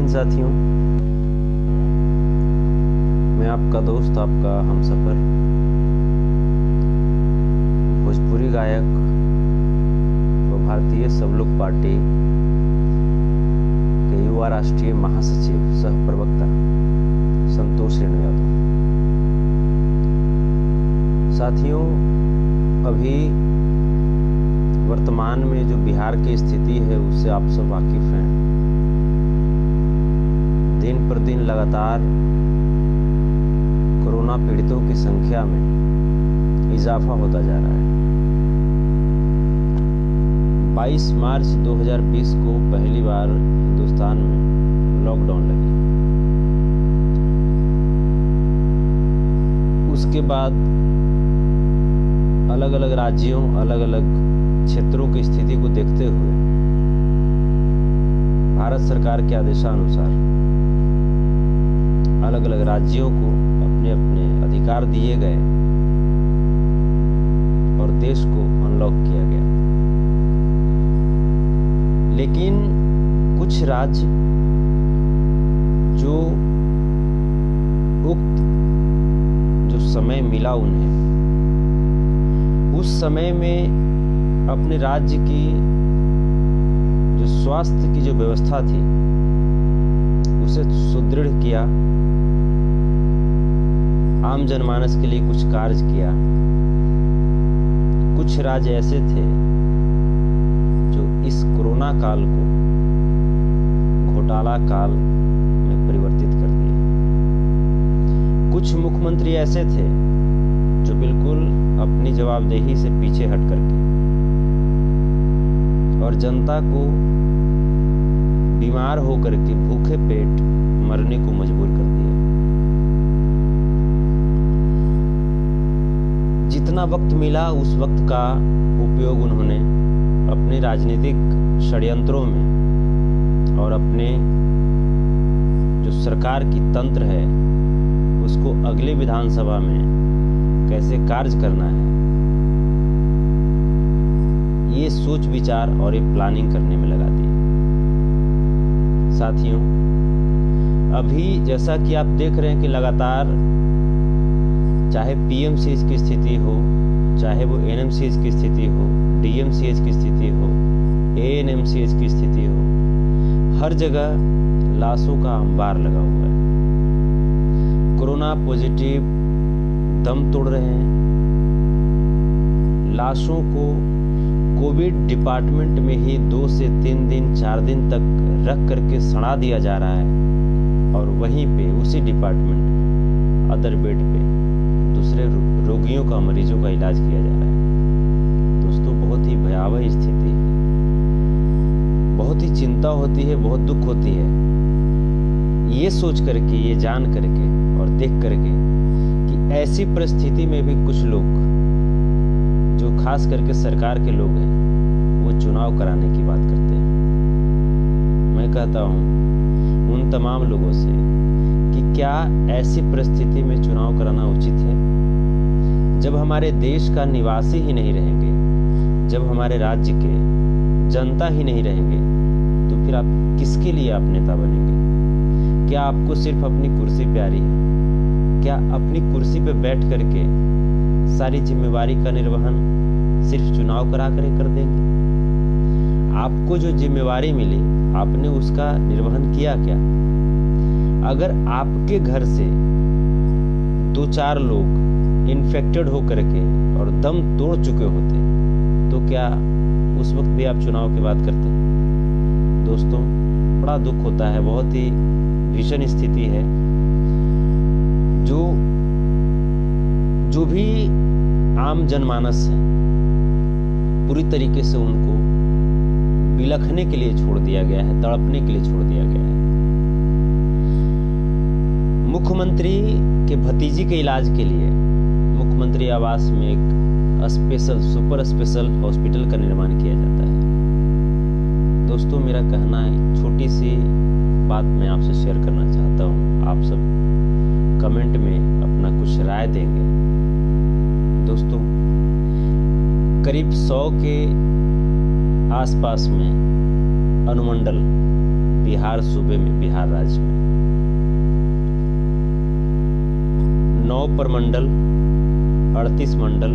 हिंद साथियों, मैं आपका दोस्त, आपका हमसफर, भोजपुरी गायक व भारतीय सब लोग पार्टी के युवा राष्ट्रीय महासचिव सह प्रवक्ता संतोष रेणु यादव। साथियों, अभी वर्तमान में जो बिहार की स्थिति है उससे आप सब वाकिफ हैं। दिन पर दिन लगातार कोरोना पीड़ितों की संख्या में इजाफा होता जा रहा है। 22 मार्च 2020 को पहली बार हिंदुस्तान में लॉकडाउन लगी। उसके बाद अलग अलग राज्यों, अलग अलग क्षेत्रों की स्थिति को देखते हुए भारत सरकार के आदेशानुसार अलग अलग राज्यों को अपने अपने अधिकार दिए गए और देश को अनलॉक किया गया। लेकिन कुछ राज्य जो उक्त जो समय मिला उन्हें, उस समय में अपने राज्य की जो स्वास्थ्य की जो व्यवस्था थी उसे सुदृढ़ किया, आम जनमानस के लिए कुछ कार्य किया। कुछ राज्य ऐसे थे जो इस कोरोना काल को घोटाला काल में परिवर्तित कर दिए। कुछ मुख्यमंत्री ऐसे थे जो बिल्कुल अपनी जवाबदेही से पीछे हट करके और जनता को बीमार होकर के भूखे पेट मरने को मजबूर कर दिया। जितना वक्त मिला उस वक्त का उपयोग उन्होंने अपने राजनीतिक षड्यंत्रों में और अपने जो सरकार की तंत्र है उसको अगले विधानसभा में कैसे कार्य करना है, ये सोच विचार और ये प्लानिंग करने में लगा दी। साथियों, अभी जैसा कि आप देख रहे हैं कि लगातार चाहे पीएमसीएच की स्थिति हो, चाहे वो एनएमसीएच की स्थिति हो, डीएमसीएच की स्थिति हो, एएनएमसीएच की स्थिति हो, हर जगह लाशों का अंबार लगा हुआ है। कोरोना पॉजिटिव दम तोड़ रहे हैं। लाशों को कोविड डिपार्टमेंट में ही 2 से 3 दिन 4 दिन तक रख करके सड़ा दिया जा रहा है और वहीं पे उसी डिपार्टमेंट में अदर बेड पे दूसरे रोगियों का, मरीजों का इलाज किया जा रहा है। दोस्तों, बहुत ही भयावह स्थिति है, बहुत ही चिंता होती है, बहुत दुख होती है ये सोच करके, ये जान करके और देख करके कि ऐसी परिस्थिति में भी कुछ लोग जो खास करके सरकार के लोग हैं वो चुनाव कराने की बात करते हैं। मैं कहता हूं उन तमाम लोगों से कि क्या ऐसी परिस्थिति में चुनाव कराना उचित है? जब हमारे देश का निवासी ही नहीं रहेंगे, जब हमारे राज्य के जनता ही नहीं रहेंगे, तो फिर आप किसके लिए आप नेता बनेंगे? क्या आपको सिर्फ अपनी कुर्सी प्यारी है? क्या अपनी कुर्सी पे बैठ करके सारी जिम्मेवारी का निर्वहन सिर्फ चुनाव करा कर देंगे? आपको जो जिम्मेवारी मिली आपने उसका निर्वहन किया क्या? अगर आपके घर से 2-4 लोग इन्फेक्टेड होकर के और दम तोड़ चुके होते तो क्या उस वक्त भी आप चुनाव की बात करते? दोस्तों, बड़ा दुख होता है, बहुत ही भीषण स्थिति है। जो भी आम जनमानस है पूरी तरीके से उनको बिलखने के लिए छोड़ दिया गया है, तड़पने के लिए छोड़ दिया गया है। मुख्यमंत्री के भतीजी के इलाज के लिए मुख्यमंत्री आवास में एक स्पेशल, सुपर स्पेशल हॉस्पिटल का निर्माण किया जाता है। दोस्तों, मेरा कहना है, छोटी सी बात मैं आपसे शेयर करना चाहता हूँ। आप सब कमेंट में अपना कुछ राय देंगे। दोस्तों, करीब 100 के आसपास में अनुमंडल बिहार सूबे में, बिहार राज्य में 9 प्रमंडल, 38 मंडल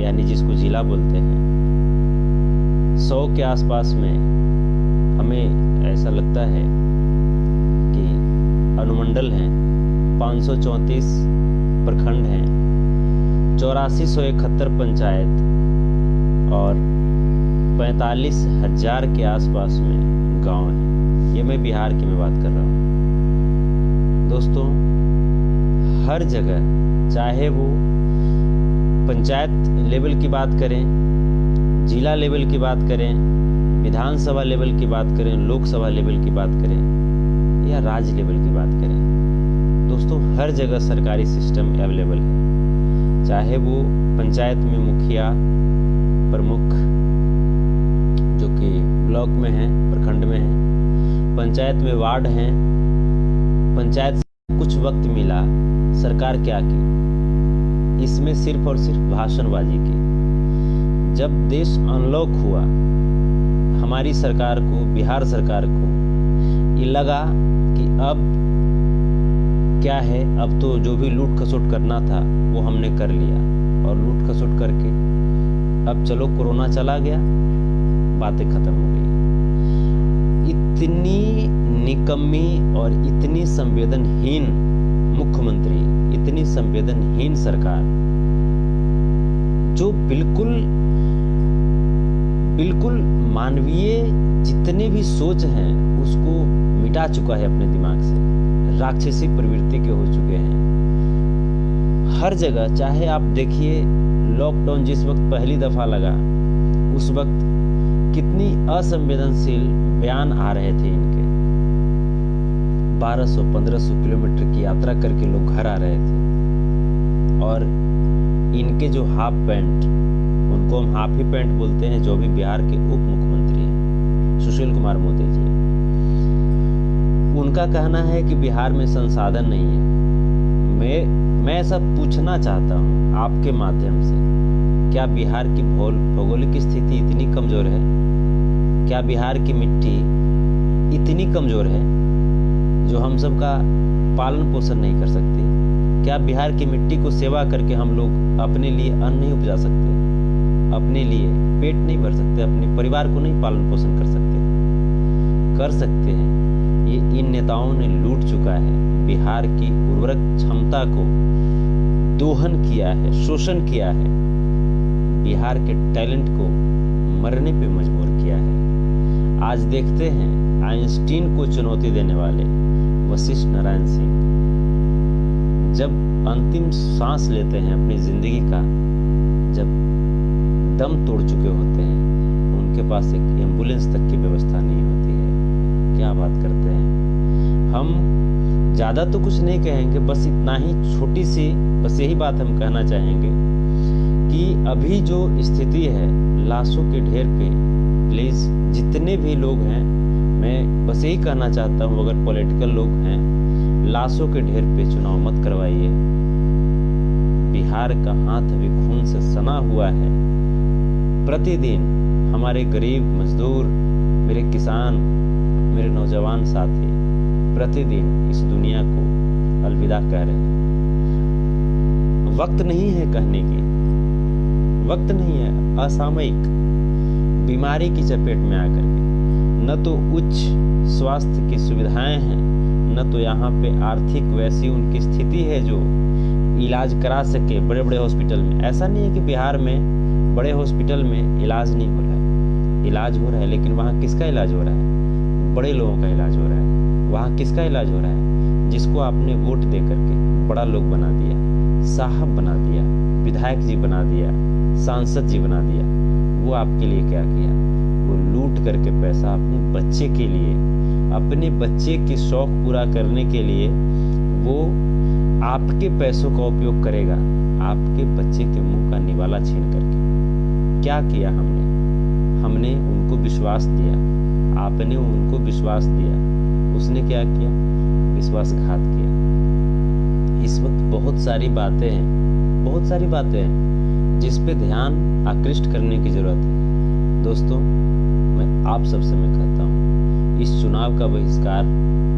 यानी जिसको जिला बोलते हैं, 100 के आसपास में हमें ऐसा लगता है कि अनुमंडल हैं, 534 प्रखंड हैं, 8471 पंचायत और 45,000 के आसपास में गांव हैं। ये मैं बिहार की मैं बात कर रहा हूँ दोस्तों। हर जगह, चाहे वो पंचायत लेवल की बात करें, जिला लेवल की बात करें, विधानसभा लेवल की बात करें, लोकसभा लेवल की बात करें या राज्य लेवल की बात करें, दोस्तों हर जगह सरकारी सिस्टम अवेलेबल है। चाहे वो पंचायत में मुखिया, प्रमुख जो कि ब्लॉक में हैं, प्रखंड में हैं, पंचायत में वार्ड हैं, पंचायत से कुछ वक्त मिला, सरकार क्या की? इसमें सिर्फ और सिर्फ भाषणबाजी की। जब देश अनलॉक हुआ, हमारी सरकार को, बिहार सरकार को ये लगा कि अब क्या है, अब तो जो भी लूट खसोट करना था वो हमने कर लिया, और लूट खसोट करके अब चलो कोरोना चला गया, बातें खत्म हो गई। इतनी निकम्मी और इतनी संवेदनहीन मुख्यमंत्री, इतनी संवेदनहीन सरकार, जो बिल्कुल मानवीय जितने भी सोच हैं उसको मिटा चुका है अपने दिमाग से, राक्षसी प्रवृत्ति के हो चुके हैं। हर जगह, चाहे आप देखिए लॉकडाउन जिस वक्त पहली दफा लगा, उस वक्त कितनी असंवेदनशील बयान आ रहे थे इनके। 1200-1500 किलोमीटर की यात्रा करके लोग घर आ रहे थे, और इनके जो हाफ पैंट, उनको हम हाफ ही पैंट बोलते हैं, जो भी बिहार के उप मुख्यमंत्री हैं सुशील कुमार मोदी जी, उनका कहना है कि बिहार में संसाधन नहीं है। मैं ऐसा पूछना चाहता हूं आपके माध्यम से, क्या बिहार की भौगोलिक स्थिति इतनी कमजोर है? क्या बिहार की मिट्टी इतनी कमजोर है जो हम सब का पालन पोषण नहीं कर सकती? क्या बिहार की मिट्टी को सेवा करके हम लोग अपने लिए अन्न नहीं उपजा सकते, अपने लिए पेट नहीं भर सकते, अपने परिवार को नहीं पालन पोषण कर सकते? कर सकते हैं। ये इन नेताओं ने लूट चुका है, बिहार की उर्वरक क्षमता को दोहन किया है, शोषण किया है, बिहार के टैलेंट को मरने पे मजबूर किया है। आज देखते हैं आइंस्टीन को चुनौती देने वाले वशिष्ठ नारायण सिंह जब अंतिम सांस लेते हैं अपनी जिंदगी का, जब दम तोड़ चुके होते हैं, उनके पास एक एम्बुलेंस तक की व्यवस्था नहीं होती है। क्या बात करते हैं। हम ज्यादा तो कुछ नहीं कहेंगे, बस इतना ही छोटी सी बस यही बात हम कहना चाहेंगे कि अभी जो स्थिति है लाशों के ढेर पे, प्लीज जितने भी लोग हैं, मैं बस यही कहना चाहता हूँ, अगर पॉलिटिकल लोग हैं, लाशों के ढेर पे चुनाव मत करवाइए। बिहार का हाथ अभी खून से सना हुआ है। प्रतिदिन हमारे गरीब मजदूर, मेरे किसान, मेरे नौजवान साथी प्रतिदिन इस दुनिया को अलविदा कह रहे हैं। वक्त नहीं है कहने की, वक्त नहीं है। असामयिक बीमारी की चपेट में आकर के, न तो उच्च स्वास्थ्य की सुविधाएं हैं, न तो यहाँ पे आर्थिक वैसी उनकी स्थिति है जो इलाज करा सके बड़े बड़े हॉस्पिटल में। ऐसा नहीं है कि बिहार में बड़े हॉस्पिटल में इलाज नहीं हो रहा है, इलाज हो रहा है, लेकिन वहाँ किसका इलाज हो रहा है? बड़े लोगों का इलाज हो रहा है। वहाँ किसका इलाज हो रहा है? जिसको आपने वोट दे करके बड़ा लोग बना दिया, साहब बना दिया, विधायक जी बना दिया, सांसद जी बना दिया। वो आपके लिए क्या किया? वो लूट करके पैसा अपने बच्चे के लिए, अपने बच्चे के शौक पूरा करने के लिए वो आपके पैसों का उपयोग करेगा, आपके बच्चे के मुंह का निवाला छीन करके। क्या किया हमने उनको विश्वास दिया, आपने उनको विश्वास दिया, उसने क्या किया? विश्वासघात किया। इस वक्त बहुत सारी बातें हैं जिस पे ध्यान आकृष्ट करने की जरूरत है। दोस्तों, मैं आप सबसे मैं कहता हूँ, इस चुनाव का बहिष्कार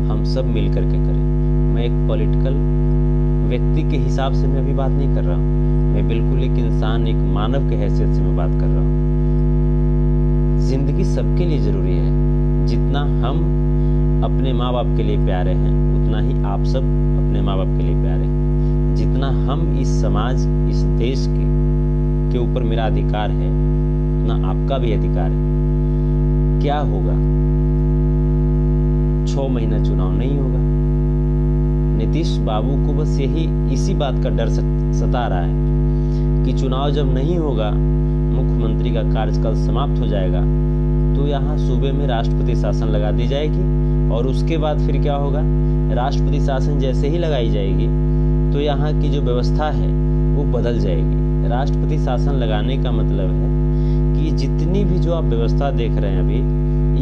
हम सब मिल करके करें। मैं एक पॉलिटिकल व्यक्ति के हिसाब से मैं अभी बात नहीं कर रहा हूँ, मैं बिल्कुल एक इंसान, एक मानव के हैसियत से मैं बात कर रहा हूँ। जिंदगी सबके लिए जरूरी है। जितना हम अपने माँ बाप के लिए प्यारे हैं, उतना ही आप सब अपने माँ बाप के लिए प्यारे हैं। जितना हम इस समाज, इस देश के ऊपर मेरा अधिकार है, उतना आपका भी अधिकार है। क्या होगा? 6 महीना चुनाव नहीं होगा। नीतीश बाबू को बस इसी बात का डर सता रहा है कि चुनाव जब नहीं होगा, मुख्यमंत्री का कार्यकाल समाप्त हो जाएगा, तो यहाँ सूबे में राष्ट्रपति शासन लगा दी जाएगी। और उसके बाद फिर क्या होगा? राष्ट्रपति शासन जैसे ही लगाई जाएगी तो यहाँ की जो व्यवस्था है वो बदल जाएगी। राष्ट्रपति शासन लगाने का मतलब है कि जितनी भी जो आप व्यवस्था देख रहे हैं अभी,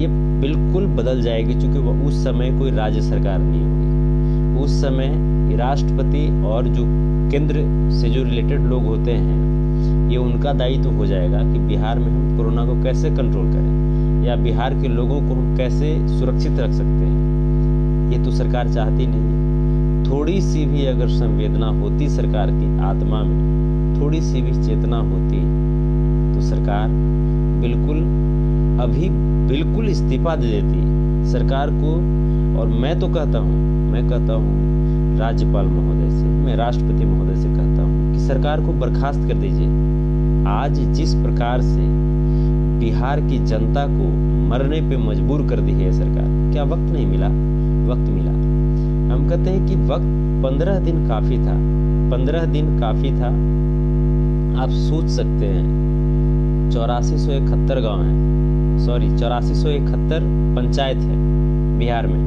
ये बिल्कुल बदल जाएगी, क्योंकि वो उस समय कोई राज्य सरकार नहीं होगी। उस समय राष्ट्रपति और जो केंद्र से जो रिलेटेड लोग होते हैं, ये उनका दायित्व हो जाएगा कि बिहार में हम कोरोना को कैसे कंट्रोल करें, या बिहार के लोगों को हम कैसे सुरक्षित रख सकते हैं। ये तो सरकार चाहती नहीं है। थोड़ी सी भी अगर संवेदना होती सरकार की आत्मा में, थोड़ी सी भी चेतना होती, तो सरकार बिल्कुल इस्तीफा दे देती सरकार को। और मैं कहता हूँ राज्यपाल महोदय से, मैं राष्ट्रपति महोदय से कहता हूँ कि सरकार को बर्खास्त कर दीजिए। आज जिस प्रकार से बिहार की जनता को मरने पे मजबूर कर दी है सरकार, क्या वक्त नहीं मिला? वक्त मिला। हम कहते हैं कि वक्त 15 दिन काफी था, 15 दिन काफी था। आप सोच सकते हैं 8471 गांव हैं, 8471 पंचायत है बिहार में।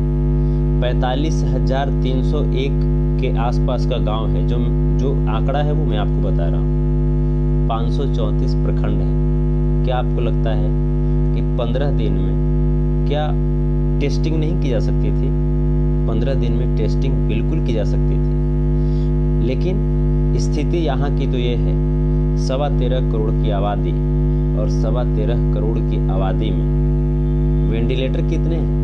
45,301 के आसपास का गांव है। जो आंकड़ा है वो मैं आपको बता रहा हूँ। 534 प्रखंड है। क्या आपको लगता है कि 15 दिन में क्या टेस्टिंग नहीं की जा सकती थी? 15 दिन में टेस्टिंग बिल्कुल की जा सकती थी। लेकिन स्थिति यहाँ की तो ये है, 13.25 करोड़ की आबादी, और 13.25 करोड़ की आबादी में वेंटिलेटर कितने हैं?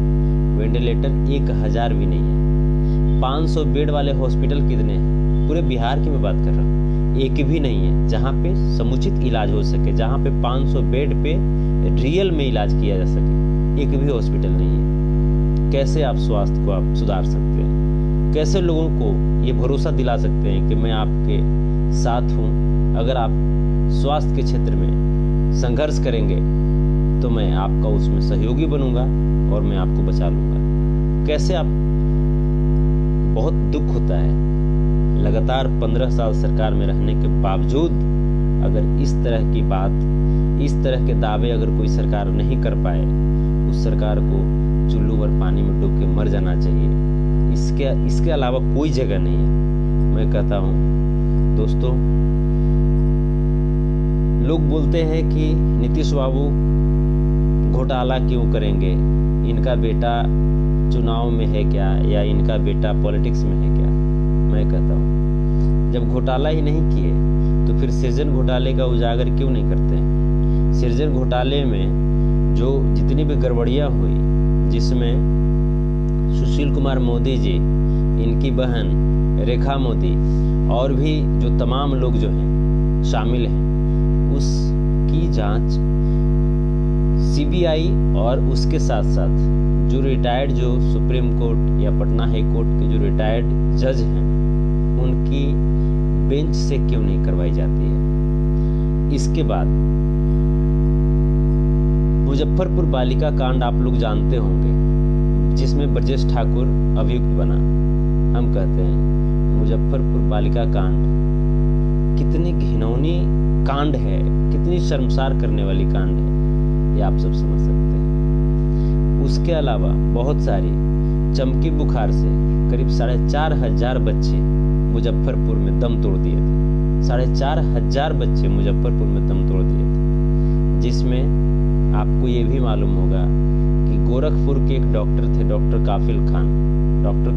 वेंटिलेटर 1000 भी नहीं है। 500 बेड वाले हॉस्पिटल कितने हैं? पूरे बिहार की मैं बात कर रहा हूँ, एक भी नहीं है जहाँ पे समुचित इलाज हो सके, जहाँ पे 500 बेड पे रियल में इलाज किया जा सके। एक भी हॉस्पिटल नहीं है। कैसे आप स्वास्थ्य को आप सुधार सकते हैं? कैसे लोगों को ये भरोसा दिला सकते हैं कि मैं आपके साथ हूँ? अगर आप स्वास्थ्य के क्षेत्र में संघर्ष करेंगे तो मैं आपका उसमें सहयोगी बनूंगा और मैं आपको बचा लूंगा। कैसे आप? बहुत दुख होता है, लगातार 15 साल सरकार में रहने के बावजूद अगर इस तरह की बात, इस तरह के दावे अगर कोई सरकार नहीं कर पाए, उस सरकार को चुल्लू भर पानी में डूब के मर जाना चाहिए। इसके अलावा कोई जगह नहीं है। मैं कहता हूँ दोस्तों, लोग बोलते हैं कि नीतीश बाबू घोटाला क्यों करेंगे, इनका बेटा चुनाव में है क्या, या इनका बेटा पॉलिटिक्स में है क्या? मैं कहता हूँ जब घोटाला ही नहीं किए तो फिर सृजन घोटाले का उजागर क्यों नहीं करते हैं? सृजन घोटाले में जो जितनी भी गड़बड़ियाँ हुई, जिसमें सुशील कुमार मोदी जी, इनकी बहन रेखा मोदी और भी जो तमाम लोग जो हैं शामिल हैं, उसकी जांच सीबीआई और उसके साथ साथ जो रिटायर्ड, जो सुप्रीम कोर्ट या पटना हाई कोर्ट के जो रिटायर्ड जज हैं, उनकी बेंच से क्यों नहीं करवाई जाती है? इसके बाद मुजफ्फरपुर बालिका कांड आप लोग जानते होंगे, जिसमें ब्रजेश ठाकुर अभियुक्त बना। हम कहते हैं मुजफ्फरपुर बालिका कांड कितनी घिनौनी कांड है, कितनी शर्मसार करने वाली कांड है, ये आप सब समझ सकते हैं। उसके अलावा बहुत सारी चमकी बुखार से करीब 4,500 बच्चे मुजफ्फरपुर में दम तोड़ दिए थे। 4,500 बच्चे मुजफ्फरपुर में दम तोड़ दिए थे, जिसमें आपको ये भी मालूम होगा कि गोरखपुर के एक डॉक्टर थे, डॉक्टर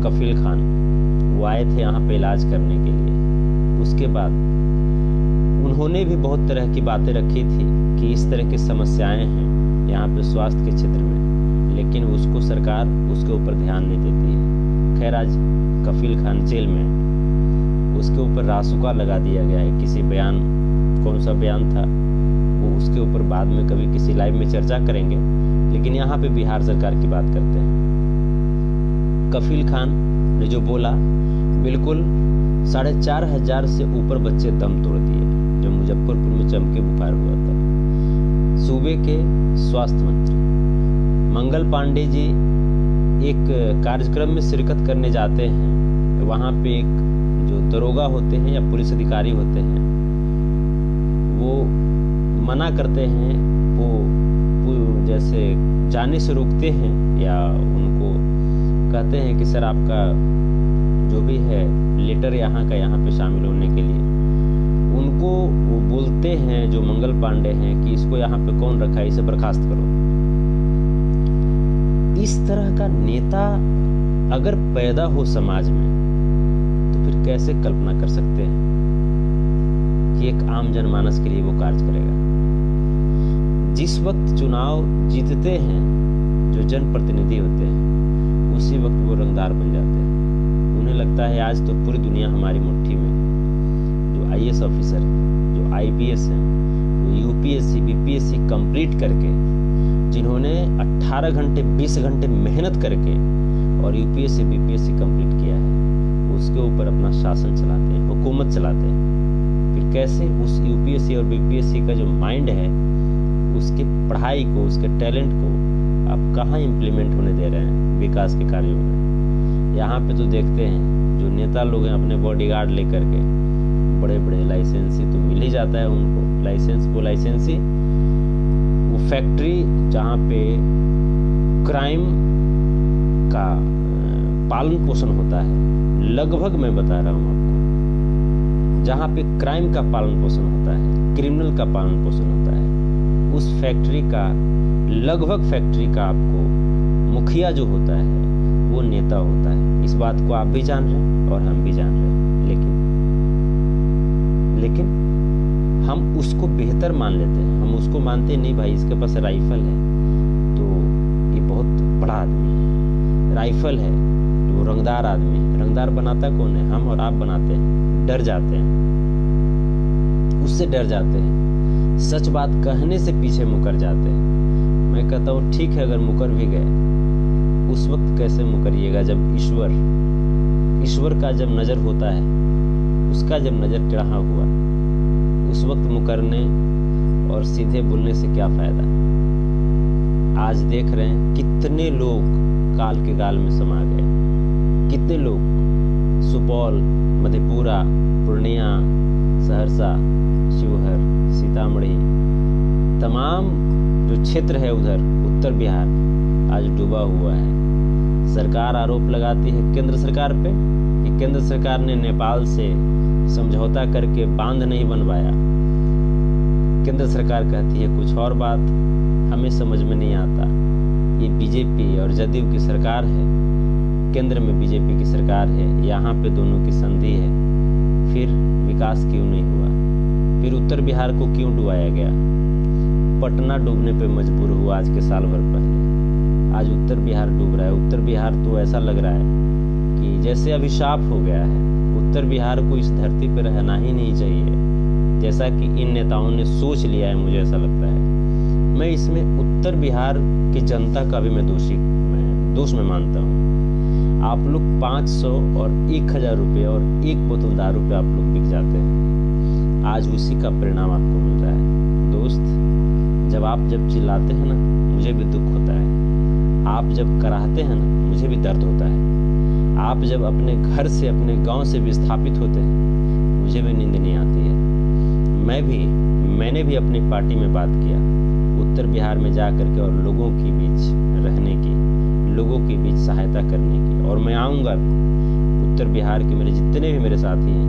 कफील खान, वो आए थे यहाँ पे इलाज करने के लिए। उसके बाद उन्होंने भी बहुत तरह की बातें रखी थी कि इस तरह की समस्याएं हैं यहाँ पे स्वास्थ्य के क्षेत्र में, लेकिन उसको सरकार उसके ऊपर ध्यान नहीं देती है। खैर आज कफील खान जेल में है, उसके ऊपर रासुका लगा दिया गया है। किसी बयान, कौन सा बयान था वो उसके ऊपर बाद में कभी किसी लाइव में चर्चा करेंगे, लेकिन यहाँ पे बिहार सरकार की बात करते हैं। कफील खान ने जो बोला, बिल्कुल 4,500 से ऊपर बच्चे दम तोड़ दिए जब मुजफ्फरपुर में चमकी बुखार हुआ था। सूबे के स्वास्थ्य मंत्री मंगल पांडे जी एक कार्यक्रम में शिरकत करने जाते हैं। वहाँ पे एक जो दरोगा होते हैं या पुलिस अधिकारी होते हैं वो मना करते हैं, वो जैसे जाने से रोकते हैं या उनको कहते हैं कि सर आपका जो भी है लेटर यहाँ पे शामिल होने के लिए। उनको वो बोलते हैं जो मंगल पांडे हैं कि इसको यहाँ पे कौन रखा है, इसे बर्खास्त करो। इस तरह का नेता अगर पैदा हो समाज में तो फिर कैसे कल्पना कर सकते हैं कि एक आम जनमानस के लिए वो कार्य करेगा। जिस वक्त चुनाव जीतते हैं जो जनप्रतिनिधि होते हैं उसी वक्त वो रंगदार बन जाते हैं। उन्हें लगता है आज तो पूरी दुनिया हमारी मुट्ठी में। जो IAS ऑफिसर, जो IPS हैं, वो UPSC BPSC कंप्लीट करके, जिन्होंने 18 घंटे 20 घंटे मेहनत करके और UPSC BPSC कंप्लीट किया है, उसके ऊपर अपना शासन चलाते हैं, हुकूमत चलाते हैं। फिर कैसे उस UPSC और BPSC का जो माइंड है उसके पढ़ाई को, उसके टैलेंट को आप कहाँ इम्प्लीमेंट होने दे रहे हैं विकास के कार्यों में। यहाँ पे तो देखते हैं जो नेता लोग हैं अपने बॉडीगार्ड लेकर के, बड़े बड़े लाइसेंसी तो मिल ही जाता है उनको, लाइसेंसी वो फैक्ट्री जहाँ पे क्राइम का पालन पोषण होता है, लगभग मैं बता रहा हूँ आपको, जहाँ पे क्राइम का पालन पोषण होता है, क्रिमिनल का पालन पोषण होता है, उस फैक्ट्री का लगभग फैक्ट्री का आपको मुखिया जो होता है वो नेता होता है। इस बात को आप भी जान रहे हैं और हम भी जान रहे हैं, लेकिन हम उसको बेहतर मान लेते हैं। हम उसको मानते नहीं, भाई इसके पास राइफल है तो ये बहुत बड़ा आदमी है, राइफल है तो वो रंगदार आदमी है। रंगदार बनाता कौन है? हम और आप बनाते हैं। डर जाते हैं, उससे डर जाते हैं, सच बात कहने से पीछे मुकर जाते हैं। मैं कहता हूँ ठीक है, अगर मुकर भी गए उस वक्त कैसे मुकरिएगा जब ईश्वर का जब नजर होता है, उसका जब नजर टेढ़ा हुआ, उस वक्त मुकरने और सीधे बोलने से क्या फायदा। आज देख रहे हैं कितने लोग काल के गाल में समा गए, कितने लोग सुपौल, मधेपुरा, पूर्णिया, सहरसा, शिवहर, सीतामढ़ी, तमाम जो क्षेत्र है उधर उत्तर बिहार आज डूबा हुआ है। सरकार आरोप लगाती है केंद्र सरकार पे कि केंद्र सरकार ने नेपाल से समझौता करके बांध नहीं बनवाया। केंद्र सरकार कहती है कुछ और बात, हमें समझ में नहीं आता। ये बीजेपी और जदयू की सरकार है, केंद्र में बीजेपी की सरकार है, यहाँ पे दोनों की संधि है, फिर विकास क्यों नहीं हुआ? फिर उत्तर बिहार को क्यों डुबाया गया? पटना डूबने पे मजबूर हुआ आज के साल भर पहले, आज उत्तर बिहार डूब रहा है। उत्तर बिहार तो ऐसा लग रहा है कि जैसे अभिशाप हो गया है। उत्तर बिहार को इस धरती पर रहना ही नहीं चाहिए, जैसा कि इन नेताओं ने सोच लिया है, मुझे ऐसा लगता है। मैं इसमें उत्तर बिहार की जनता का भी मैं दोष में मानता हूँ। आप लोग 500 और 1000 रुपये और एक बोतल दारू पे आप लोग बिक जाते हैं, आज उसी का परिणाम आपको मिल रहा है। दोस्त, जब चिल्लाते हैं ना, मुझे भी दुख होता है। आप जब कराहते हैं ना, मुझे भी दर्द होता है। आप जब अपने घर से, अपने गांव से विस्थापित होते हैं, मुझे भी नींद नहीं आती है। मैंने भी अपनी पार्टी में बात किया, उत्तर बिहार में जा करके और लोगों के बीच रहने की, लोगों के बीच सहायता करने की। और मैं आऊँगा उत्तर बिहार के मेरे जितने भी मेरे साथी हैं,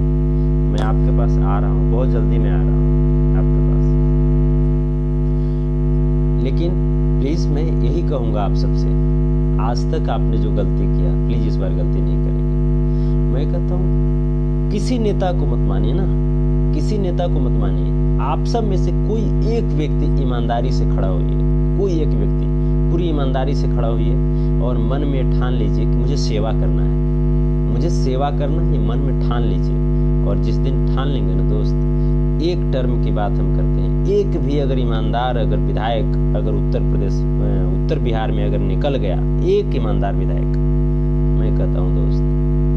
मैं आपके पास आ रहा हूँ, बहुत जल्दी मैं आ रहा हूँ आपके पास। लेकिन प्लीज़ मैं यही कहूँगा आप सबसे, आज तक आपने जो गलती किया, प्लीज़ इस बार गलती नहीं करेंगे। मैं कहता हूँ किसी नेता को मत मानिए ना, किसी नेता को मत मानिए। आप सब में से कोई एक व्यक्ति ईमानदारी से खड़ा होइए, कोई एक व्यक्ति। पूरी ईमानदारी से खड़ा होइए और मन में ठान लीजिए कि मुझे सेवा करना है, मुझे सेवा करना है, मन में ठान लीजिए। और जिस दिन ठान लेंगे ना दोस्त, एक टर्म की बात हम करते हैं, एक भी अगर ईमानदार अगर विधायक अगर उत्तर बिहार में अगर निकल गया, एक ईमानदार विधायक, मैं कहता हूँ दोस्त,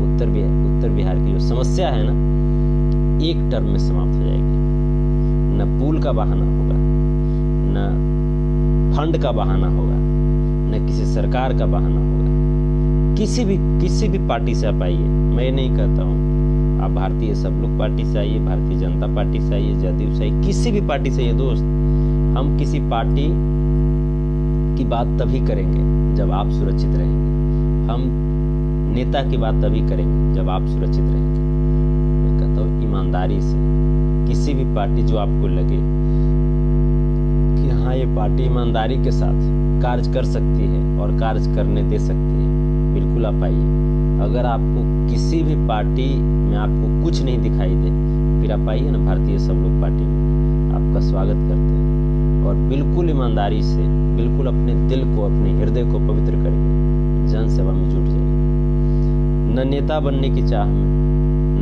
उत्तर बिहार की जो समस्या है ना, एक टर्म में समाप्त हो जाएगी। न पुल का बहाना होगा, न फंड का बहाना होगा, न किसी सरकार का बहाना होगा। किसी भी पार्टी से आप आइए, मैं नहीं कहता हूँ आप भारतीय सब लोग पार्टी से आइए, भारतीय जनता पार्टी से आइए, जदयू से आइए, किसी भी पार्टी से आइए दोस्त, हम किसी पार्टी की बात तभी करेंगे जब आप सुरक्षित रहेंगे, हम नेता की बात तभी करेंगे जब आप सुरक्षित रहेंगे। मैं कहता हूँ ईमानदारी से किसी भी पार्टी जो आपको लगे कि हाँ ये पार्टी ईमानदारी के साथ कार्य कर सकती है और कार्य करने दे सकती है, बिल्कुल आप आइए। अगर आपको किसी भी पार्टी में आपको कुछ नहीं दिखाई दे, फिर आप आइए ना भारतीय सब लोग पार्टी में, आपका स्वागत करते हैं। और बिल्कुल ईमानदारी से, बिल्कुल अपने दिल को, अपने हृदय को पवित्र करके जन सेवा में जुट जाइए। न नेता बनने की चाह में,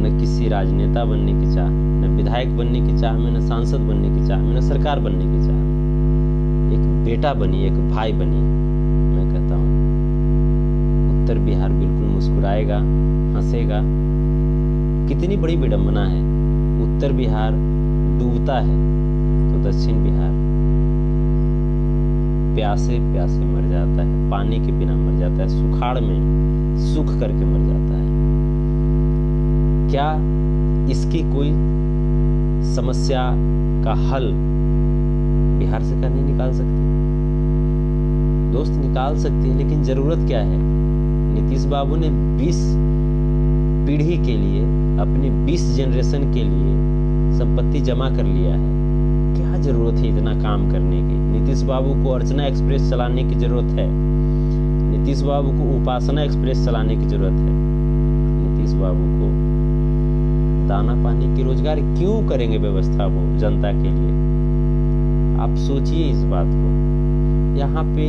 न किसी राजनेता बनने की चाह में, न विधायक बनने की चाह में, न सांसद बनने की चाह में, न सरकार बनने की चाह में, एक बेटा बनिए, एक भाई बनिए। मैं कहता हूँ उत्तर बिहार बिल्कुल मुस्कुराएगा, हंसेगा। कितनी बड़ी विडंबना है, उत्तर बिहार डूबता है तो दक्षिण बिहार प्यासे प्यासे मर जाता है, पानी के बिना मर जाता है, सुखाड़ में सूख करके मर जाता है। क्या इसकी कोई समस्या का हल बिहार सरकार नहीं निकाल सकती? दोस्त निकाल सकती है, लेकिन जरूरत क्या है? नीतीश बाबू ने 20 पीढ़ी के लिए, अपने 20 जनरेशन के लिए संपत्ति जमा कर लिया है। क्या जरूरत है इतना काम करने की? नीतीश बाबू को अर्चना एक्सप्रेस चलाने की जरूरत है, नीतीश बाबू को उपासना एक्सप्रेस चलाने की जरूरत है, नीतीश बाबू को दाना पानी की रोजगार क्यों करेंगे व्यवस्था वो जनता के लिए? आप सोचिए इस बात को। यहाँ पे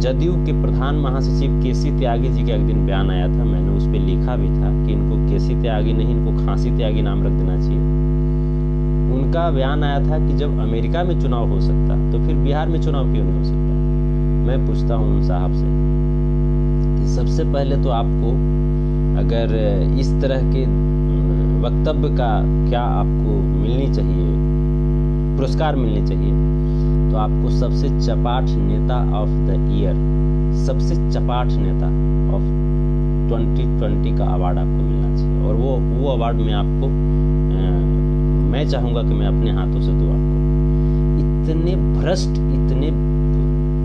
जदयू के प्रधान महासचिव केसी त्यागी जी का एक दिन बयान आया था, मैंने उस पर लिखा भी था कि इनको केसी त्यागी नहीं, इनको खांसी त्यागी नाम रख देना चाहिए। उनका बयान आया था कि जब अमेरिका में चुनाव हो सकता तो फिर बिहार में चुनाव क्यों नहीं हो सकता? मैं पूछता हूं उन साहब से कि सबसे पहले तो आपको अगर इस तरह के वक्तव्य का क्या आपको मिलनी चाहिए, पुरस्कार मिलने चाहिए, तो आपको सबसे चपाट नेता ऑफ द ईयर, सबसे चपाट नेता ऑफ 2020 का अवार्ड आपको मिलना चाहिए। और वो अवार्ड में आपको मैं चाहूँगा कि मैं अपने हाथों से दूँ आपको। इतने भ्रष्ट, इतने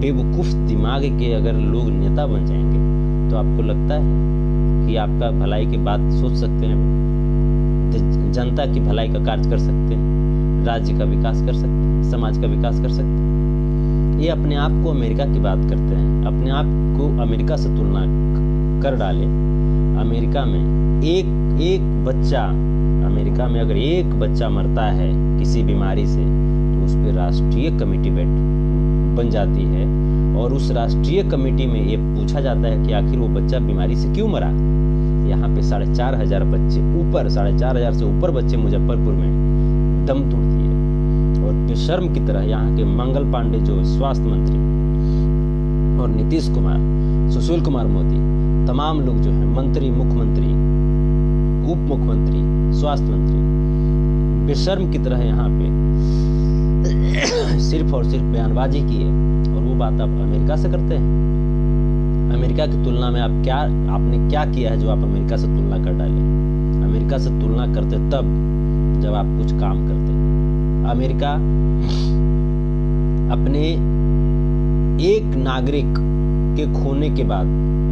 बेवकूफ़ दिमाग के अगर लोग नेता बन जाएंगे तो आपको लगता है कि आपका भलाई की बात सोच सकते हैं, जनता की भलाई का कार्य कर सकते हैं, राज्य का विकास कर सकते हैं, समाज का विकास कर सकते हैं? ये अपने आप को अमेरिका की बात करते हैं, अपने आप को अमेरिका से तुलना कर डाले। अमेरिका में एक बच्चा, अमेरिका में अगर एक बच्चा मरता है किसी बीमारी से तो उस पर राष्ट्रीय कमेटी बन जाती है और उस राष्ट्रीय कमेटी में ये पूछा जाता है कि आखिर वो बच्चा बीमारी से क्यों मरा। यहाँ पे 4,500 बच्चे, ऊपर 4,500 से ऊपर बच्चे मुजफ्फरपुर में दम तोड़ दिए। और बेशर्म की तरह यहाँ के मंगल पांडे जो स्वास्थ्य मंत्री और नीतीश कुमार, सुशील कुमार मोदी, तमाम लोग जो हैं मंत्री, मुख्यमंत्री, उप मुख्यमंत्री, स्वास्थ्य मंत्री, बेशर्म की तरह यहाँ पे सिर्फ और सिर्फ बयानबाजी की है। और वो बात आप अमेरिका से करते हैं। अमेरिका की तुलना में आपने क्या किया है जो आप अमेरिका से तुलना कर डाले? अमेरिका से तुलना करते तब जब आप कुछ काम करते। अमेरिका अपने एक नागरिक के खोने के बाद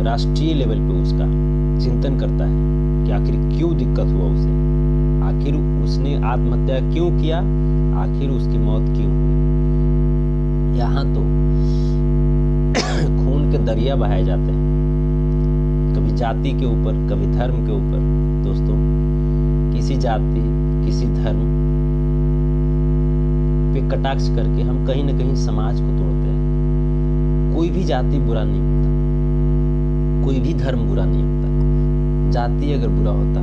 राष्ट्रीय लेवल पे उसका चिंतन करता है कि आखिर क्यों दिक्कत हुआ उसे, आखिर उसने आत्महत्या क्यों किया, आखिर उसकी मौत क्यों हुई। यहाँ तो खून के दरिया बहाए जाते हैं, कभी जाति के ऊपर, कभी धर्म के ऊपर। दोस्तों, किसी जाति, किसी धर्म पे कटाक्ष करके हम कहीं न कहीं समाज को तोड़ते हैं। कोई भी जाति बुरा नहीं होता, कोई भी धर्म बुरा नहीं होता। जाति अगर बुरा होता,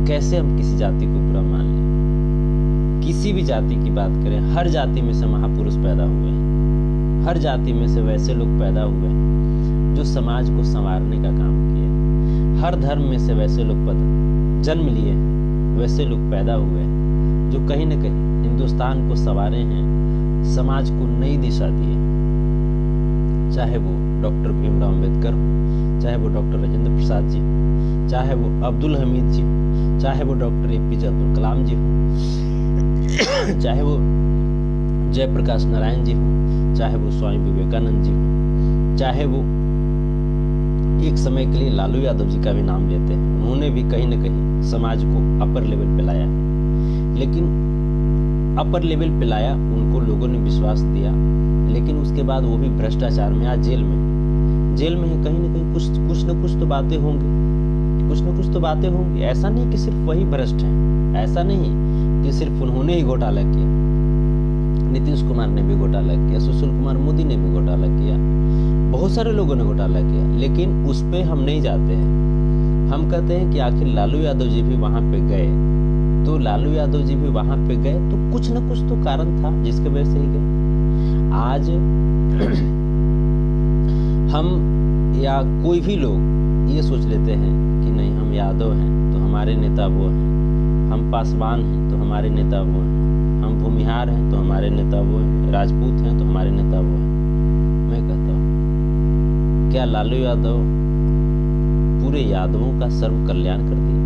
कैसे हम किसी जाति को बुरा मान लें? किसी भी जाति की बात करें, हर जाति में से महापुरुष पैदा हुए हैं, हर जाति में से वैसे लोग पैदा हुए हैं जो समाज को संवारने का काम किए। हर धर्म में से वैसे लोग जन्म लिए हैं, वैसे लोग पैदा हुए हैं जो कहीं न कहीं हिंदुस्तान को संवारे हैं, समाज को नई दिशा दी है। चाहे वो डॉक्टर भीमराव अम्बेडकर हो, चाहे वो डॉक्टर राजेंद्र प्रसाद जी, चाहे वो अब्दुल हमीद जी हो, चाहे वो डॉक्टर एपीजे अब्दुल कलाम जी हो, चाहे वो जयप्रकाश नारायण जी हो, चाहे वो स्वामी विवेकानंद जी हो, चाहे वो एक समय के लिए लालू यादव जी का भी नाम लेते हैं, उन्होंने भी कहीं न कहीं समाज को अपर लेवल पे लाया है। लेकिन अपर लेवल पे लाया, उनको लोगों ने विश्वास दिया, लेकिन उसके बाद वो भी भ्रष्टाचार में आज जेल में है। कहीं ना कहीं कुछ न कुछ तो बातें होंगी, कुछ न कुछ तो बातें होंगी। ऐसा नहीं कि सिर्फ वही भ्रष्ट हैं, ऐसा नहीं कि सिर्फ उन्होंने ही घोटाला किया। नीतीश कुमार ने भी घोटाला किया, सुशील कुमार मोदी ने भी घोटाला किया, बहुत सारे लोगों ने घोटाला किया, लेकिन उस पे हम नहीं जाते हैं। हम कहते हैं कि आखिर लालू यादव जी भी वहां पे गए, तो लालू यादव जी भी वहां पे गए तो कुछ न कुछ तो कारण था जिसके वजह से ही गए। आज हम या कोई भी लोग ये सोच लेते हैं कि नहीं, हम यादव हैं तो हमारे नेता वो हैं, हम पासवान हैं तो हमारे नेता वो हैं, हम भूमिहार हैं तो हमारे नेता वो हैं, राजपूत हैं तो हमारे नेता वो हैं। मैं कहता हूँ, क्या लालू यादव पूरे यादवों का सर्व कल्याण कर दिया?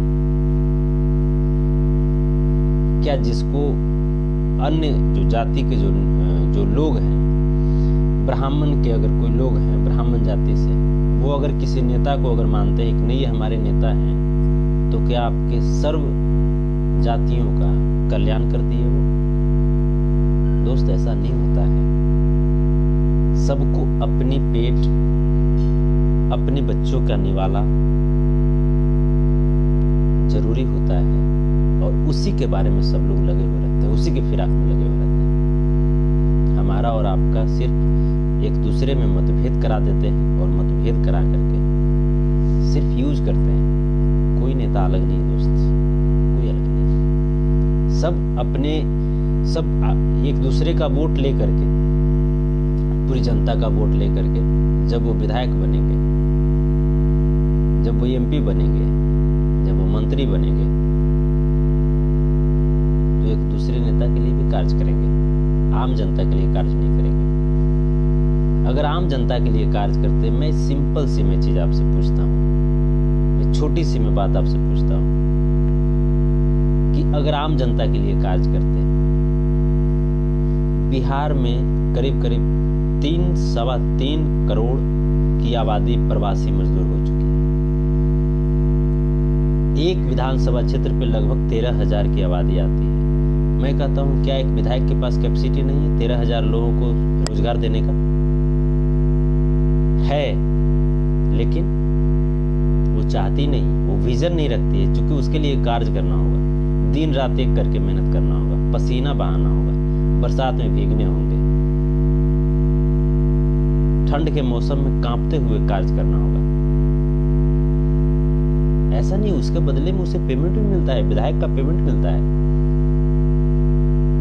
क्या जिसको अन्य जो जाति के जो लोग हैं, ब्राह्मण के अगर कोई लोग हैं ब्राह्मण जाति से, वो अगर किसी नेता को अगर मानते हैं कि नहीं ये हमारे नेता हैं, तो क्या आपके सर्व जातियों का कल्याण कर दिए वो? दोस्त, ऐसा नहीं होता है। सबको अपनी पेट, अपने बच्चों का निवाला जरूरी होता है, और उसी के बारे में सब लोग लगे हुए रहते हैं, उसी के फिराक में लगे हुए रहते हैं। हमारा और आपका सिर्फ एक दूसरे में मतभेद करा देते हैं, और मतभेद करा करके सिर्फ यूज करते हैं। कोई नेता अलग नहीं दोस्त, कोई अलग नहीं। सब एक दूसरे का वोट ले करके, पूरी जनता का वोट ले करके जब वो विधायक बनेंगे, जब वो एमपी बनेंगे, जब वो मंत्री बनेंगे, तो एक दूसरे नेता के लिए भी कार्य करेंगे, आम जनता के लिए कार्य नहीं करेंगे। अगर आम जनता के लिए कार्य करते, मैं सिंपल सी मैं चीज आपसे पूछता हूँ, मैं छोटी सी मैं बात आपसे पूछता हूँ कि अगर आम जनता के लिए कार्य करते, बिहार में करीब करीब 3.25 करोड़ की आबादी प्रवासी मजदूर हो चुकी है। एक विधानसभा क्षेत्र पे लगभग 13,000 की आबादी आती है। मैं कहता हूं, क्या एक विधायक के पास कैपेसिटी नहीं है 13,000 लोगों को रोजगार देने का? है, लेकिन वो चाहती नहीं, वो विजन नहीं रखती है, क्योंकि उसके लिए कार्य करना होगा, दिन रात एक करके मेहनत करना होगा, पसीना बहाना होगा, बरसात में भीगने होंगे, ठंड के मौसम में कांपते हुए कार्य करना होगा। ऐसा नहीं, उसके बदले में उसे पेमेंट भी मिलता है, विधायक का पेमेंट मिलता है,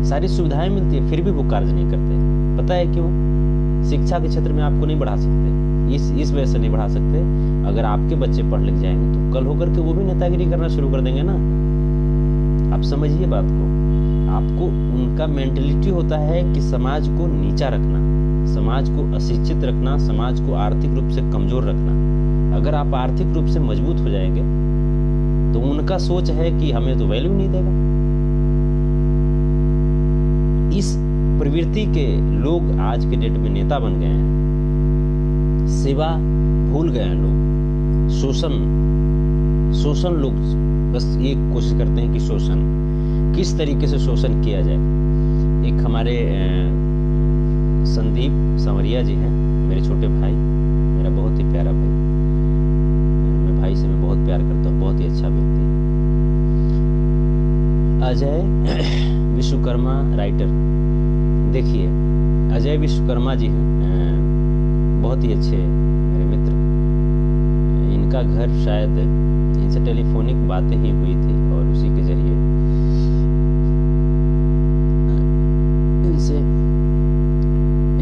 सारी सुविधाएं मिलती है, फिर भी वो कार्य नहीं करते। पता है क्यों? शिक्षा के क्षेत्र में आपको नहीं बढ़ा सकते, इस वजह से नहीं बढ़ा सकते, अगर आपके बच्चे पढ़ लिख जाएंगे तो कल होकर के वो भी नेतागिरी करना शुरू कर देंगे ना। आप समझिए बात को। आपको उनका मेंटेलिटी होता है कि समाज को नीचा रखना, समाज को अशिक्षित रखना, समाज को आर्थिक रूप से कमजोर रखना। अगर आप आर्थिक रूप से मजबूत हो जाएंगे तो उनका सोच है कि हमें तो वैल्यू नहीं देगा। इस प्रवृत्ति के लोग आज के डेट में नेता बन गए हैं, सेवा भूल गए हैं लोग, शोषण लोग बस ये कोशिश करते हैं कि शोषण किस तरीके से शोषण किया जाए। एक हमारे संदीप संवरिया जी हैं, मेरे छोटे भाई, मेरा बहुत ही प्यारा भाई, मैं भाई से मैं बहुत प्यार करता हूँ, बहुत ही अच्छा व्यक्ति है। अजय विश्वकर्मा राइटर, देखिए अजय विश्वकर्मा जी हैं, बहुत ही अच्छे मेरे मित्र, इनका घर शायद इनसे टेलीफोनिक बातें ही हुई थी और उसी के जरिए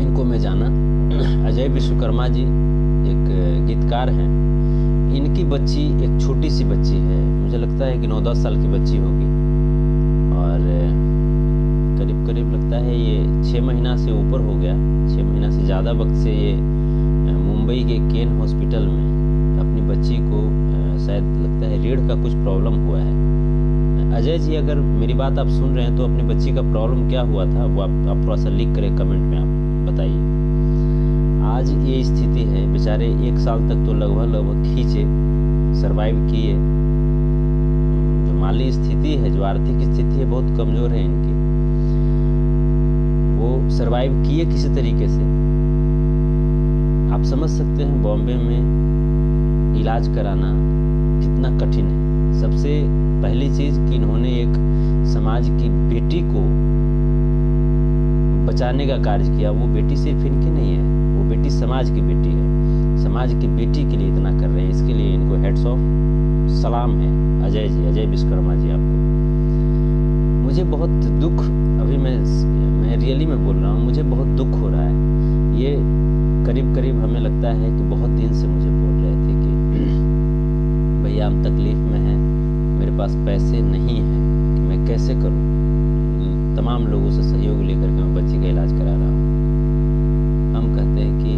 इनको मैं जाना। अजय विश्वकर्मा जी एक गीतकार हैं। इनकी बच्ची एक छोटी सी बच्ची है, मुझे लगता है कि 9-10 साल की बच्ची होगी और करीब करीब लगता है ये 6 महीना से ऊपर हो गया, 6 महीना से ज़्यादा वक्त से ये मुंबई के केन हॉस्पिटल में अपनी बच्ची को शायद लगता है रीढ़ का कुछ प्रॉब्लम हुआ है। अजय जी, अगर मेरी बात आप सुन रहे हैं तो अपनी बच्ची का प्रॉब्लम क्या हुआ था वो आप थोड़ा सा लिख करें कमेंट में आप बताइए। आज ये स्थिति है, बेचारे 1 साल तक तो लगभग खींचे, सरवाइव किए। जो माली स्थिति है, जो आर्थिक स्थिति है, बहुत कमज़ोर है इनकी, वो सरवाइव किए किसी तरीके से। आप समझ सकते हैं बॉम्बे में इलाज कराना कितना कठिन है। सबसे पहली चीज़ कि इन्होंने एक समाज की बेटी को बचाने का कार्य किया। वो बेटी सिर्फ इनकी नहीं है, वो बेटी समाज की बेटी है। समाज की बेटी के लिए इतना कर रहे हैं, इसके लिए इनको हेड्स ऑफ सलाम है। अजय जी, अजय विश्वकर्मा जी, आपको मुझे बहुत दुख, अभी मैं रियली में बोल रहा हूँ, मुझे बहुत दुख हो रहा है। ये करीब करीब हमें लगता है कि बहुत दिन से मुझे बोल रहे थे कि भैया हम तकलीफ़ में हैं, मेरे पास पैसे नहीं हैं कि मैं कैसे करूं। तमाम लोगों से सहयोग लेकर के मैं बच्ची का इलाज करा रहा हूं। हम कहते हैं कि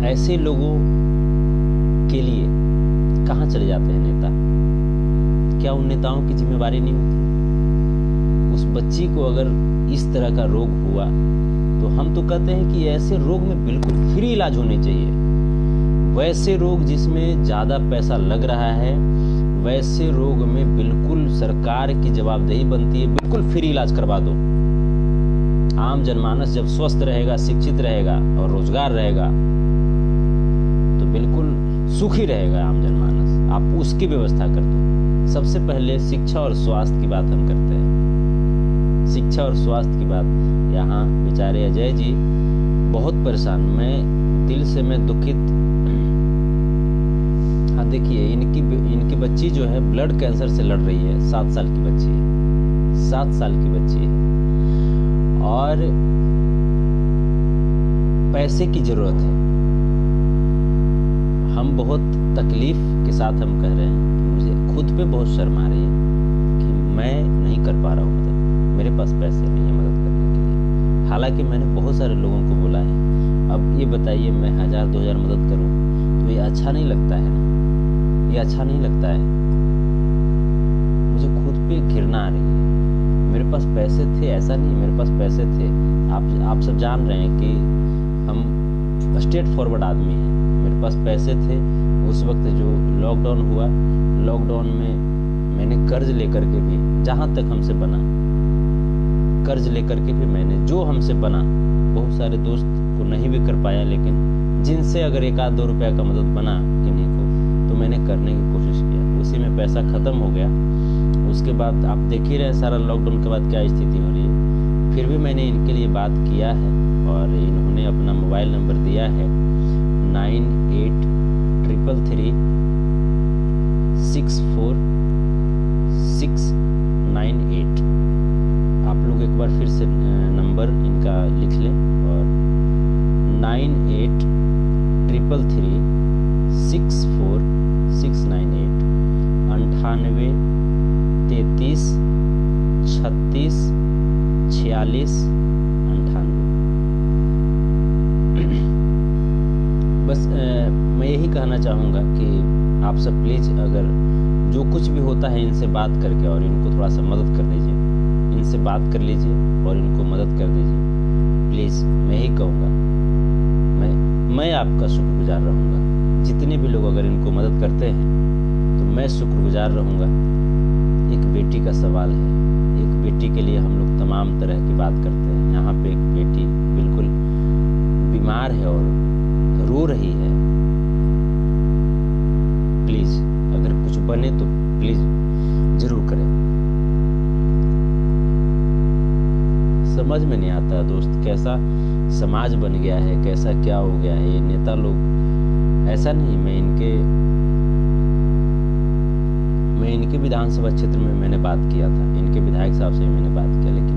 ऐसे लोगों के लिए कहाँ चले जाते हैं नेता? क्या उन नेताओं की जिम्मेवारी नहीं होती? उस बच्ची को अगर इस तरह का रोग हुआ तो हम तो कहते हैं कि ऐसे रोग में बिल्कुल फ्री इलाज होने चाहिए। वैसे रोग जिसमें ज़्यादा पैसा लग रहा है, वैसे रोग में बिल्कुल सरकार की जवाबदेही बनती है, बिल्कुल फ्री इलाज करवा दो। आम जनमानस जब स्वस्थ रहेगा, शिक्षित रहेगा और रोजगार रहेगा तो बिल्कुल सुखी रहेगा आम जनमानस। आप उसकी व्यवस्था कर दो। सबसे पहले शिक्षा और स्वास्थ्य की बात हम करते हैं। शिक्षा और स्वास्थ्य की बात, यहाँ बेचारे अजय जी बहुत परेशान, मैं दिल से मैं दुखित। हाँ देखिए, इनकी बच्ची जो है ब्लड कैंसर से लड़ रही है, 7 साल की बच्ची है, 7 साल की बच्ची है और पैसे की जरूरत है। हम बहुत तकलीफ के साथ हम कह रहे हैं कि मुझे खुद पे बहुत शर्म आ रही है कि मैं नहीं कर पा रहा हूँ मदद, मेरे पास पैसे नहीं है मदद करने के लिए। हालांकि मैंने बहुत सारे लोगों को बोला है। अब ये बताइए, मैं 1000-2000 मदद करूँ तो ये अच्छा नहीं लगता है ना? ये अच्छा नहीं लगता है। मुझे खुद पे घृणा आ रही है। मेरे पास पैसे थे, ऐसा नहीं, मेरे पास पैसे थे। आप सब जान रहे हैं कि हम स्ट्रेट फॉरवर्ड आदमी हैं। मेरे पास पैसे थे। उस वक्त जो लॉकडाउन हुआ, लॉकडाउन में मैंने कर्ज लेकर के भी, जहाँ तक हमसे बना कर्ज लेकर के भी मैंने जो हमसे बना, बहुत सारे दोस्त को नहीं भी कर पाया, लेकिन जिनसे अगर 1-2 रुपया का मदद बना किन्हीं को, तो मैंने करने की कोशिश किया। उसी में पैसा ख़त्म हो गया। उसके बाद आप देख ही रहे सारा लॉकडाउन के बाद क्या स्थिति हो रही है। फिर भी मैंने इनके लिए बात किया है और इन्होंने अपना मोबाइल नंबर दिया है 9833646698। आप लोग एक बार फिर से नंबर इनका लिख लें और 9833646698 98 33 36 46 98। बस मैं यही कहना चाहूँगा कि आप सब प्लीज़ अगर जो कुछ भी होता है इनसे बात करके और इनको थोड़ा सा मदद कर दीजिए, इनसे बात कर लीजिए और इनको मदद कर दीजिए प्लीज़। मैं यही कहूँगा, मैं आपका शुक्रगुजार रहूँगा। जितने भी लोग अगर इनको मदद करते हैं तो मैं शुक्रगुजार रहूँगा। एक बेटी का सवाल है, एक बेटी के लिए हम लोग तमाम तरह की बात करते हैं। यहाँ पे एक बेटी बिल्कुल बीमार है और रो रही है। प्लीज़ अगर कुछ बने तो प्लीज़ ज़रूर करें। समझ में नहीं आता दोस्त, कैसा समाज बन गया है, कैसा क्या हो गया है ये नेता लोग। ऐसा नहीं, मैं इनके विधानसभा क्षेत्र में मैंने बात किया था, इनके विधायक साहब से भी मैंने बात किया, लेकिन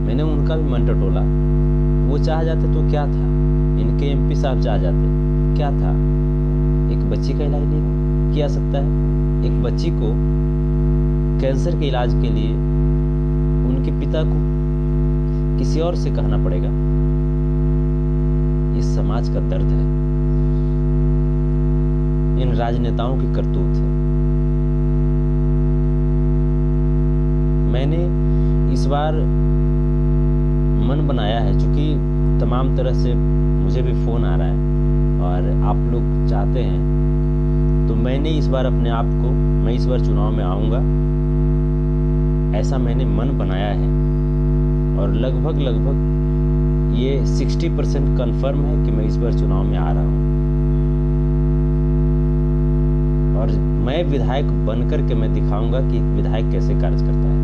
मैंने उनका भी मन टटोला। वो चाह जाते तो क्या था, इनके एमपी साहब चाह जाते क्या था, एक बच्ची का इलाज नहीं किया सकता है। एक बच्ची को कैंसर के इलाज के लिए उनके पिता को किसी और से कहना पड़ेगा। इस समाज का दर्द है, इन राजनेताओं की करतूत है। मैंने इस बार मन बनाया है, चूंकि तमाम तरह से मुझे भी फोन आ रहा है और आप लोग चाहते हैं, तो मैंने इस बार अपने आप को, मैं इस बार चुनाव में आऊंगा, ऐसा मैंने मन बनाया है। और लगभग ये 60% कन्फर्म है कि मैं इस बार चुनाव में आ रहा हूं। और मैं विधायक बनकर के मैं दिखाऊंगा कि एक विधायक कैसे कार्य करता है।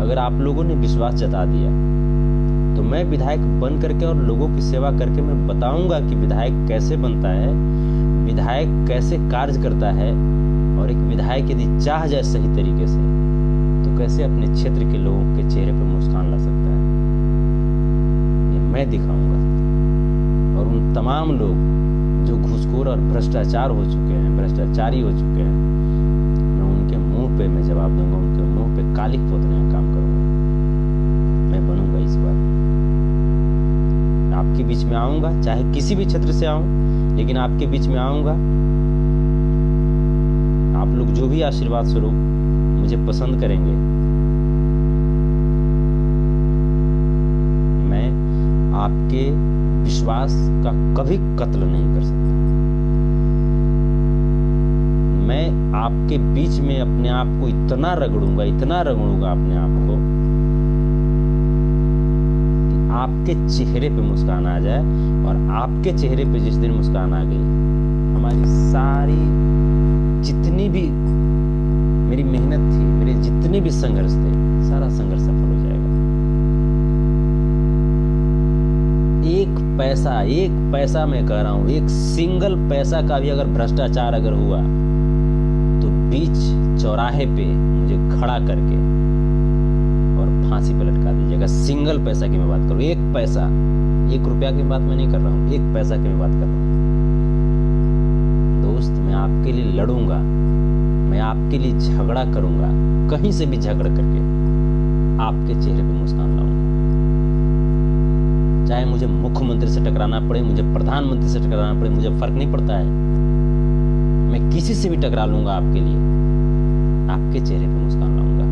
अगर आप लोगों ने विश्वास जता दिया तो मैं विधायक बन करके और लोगों की सेवा करके मैं बताऊंगा कि विधायक कैसे बनता है, विधायक कैसे कार्य करता है, और एक विधायक यदि चाह जाए सही तरीके से तो कैसे अपने क्षेत्र के लोगों के चेहरे पर मुस्कान ला सकता है, ये मैं दिखाऊंगा। और उन तमाम लोग जो घूसखोर और भ्रष्टाचार हो चुके हैं, भ्रष्टाचारी हो चुके हैं, मैं उनके मुंह पे मैं जवाब दूंगा, उनके मुंह पे कालिक पोतने का काम करूंगा। मैं बनूंगा इस बार, आपके बीच में आऊंगा, चाहे किसी भी क्षेत्र से आऊं, लेकिन आपके बीच में आऊंगा। आप लोग जो भी आशीर्वाद स्वरूप मुझे पसंद करेंगे, मैं आपके विश्वास का कभी कत्ल नहीं कर सकता। मैं आपके बीच में अपने आप को इतना रगड़ूंगा अपने आप को कि आपके चेहरे पे मुस्कान आ जाए। और आपके चेहरे पे जिस दिन मुस्कान आ गई, हमारी सारी जितनी भी मेरी मेहनत थी, मेरे जितने भी संघर्ष थे, सारा संघर्ष सफल हो जाएगा। एक पैसा मैं कह रहा हूं, एक सिंगल पैसा का भी अगर भ्रष्टाचार अगर हुआ तो बीच चौराहे पे मुझे खड़ा करके और फांसी पे लटका दीजिएगा। सिंगल पैसा की मैं बात करूं, एक पैसा, 1 रुपया की बात मैं नहीं कर रहा हूं, 1 पैसा की मैं बात कर रहा हूं। दोस्त, मैं आपके लिए लड़ूंगा, मैं आपके लिए झगड़ा करूंगा, कहीं से भी झगड़ा करके आपके चेहरे पे मुस्कान लाऊंगा। चाहे मुझे मुख्यमंत्री से टकराना पड़े, मुझे प्रधानमंत्री से टकराना पड़े, मुझे फर्क नहीं पड़ता है। मैं किसी से भी टकरा लूंगा आपके लिए, आपके चेहरे पे मुस्कान लाऊंगा।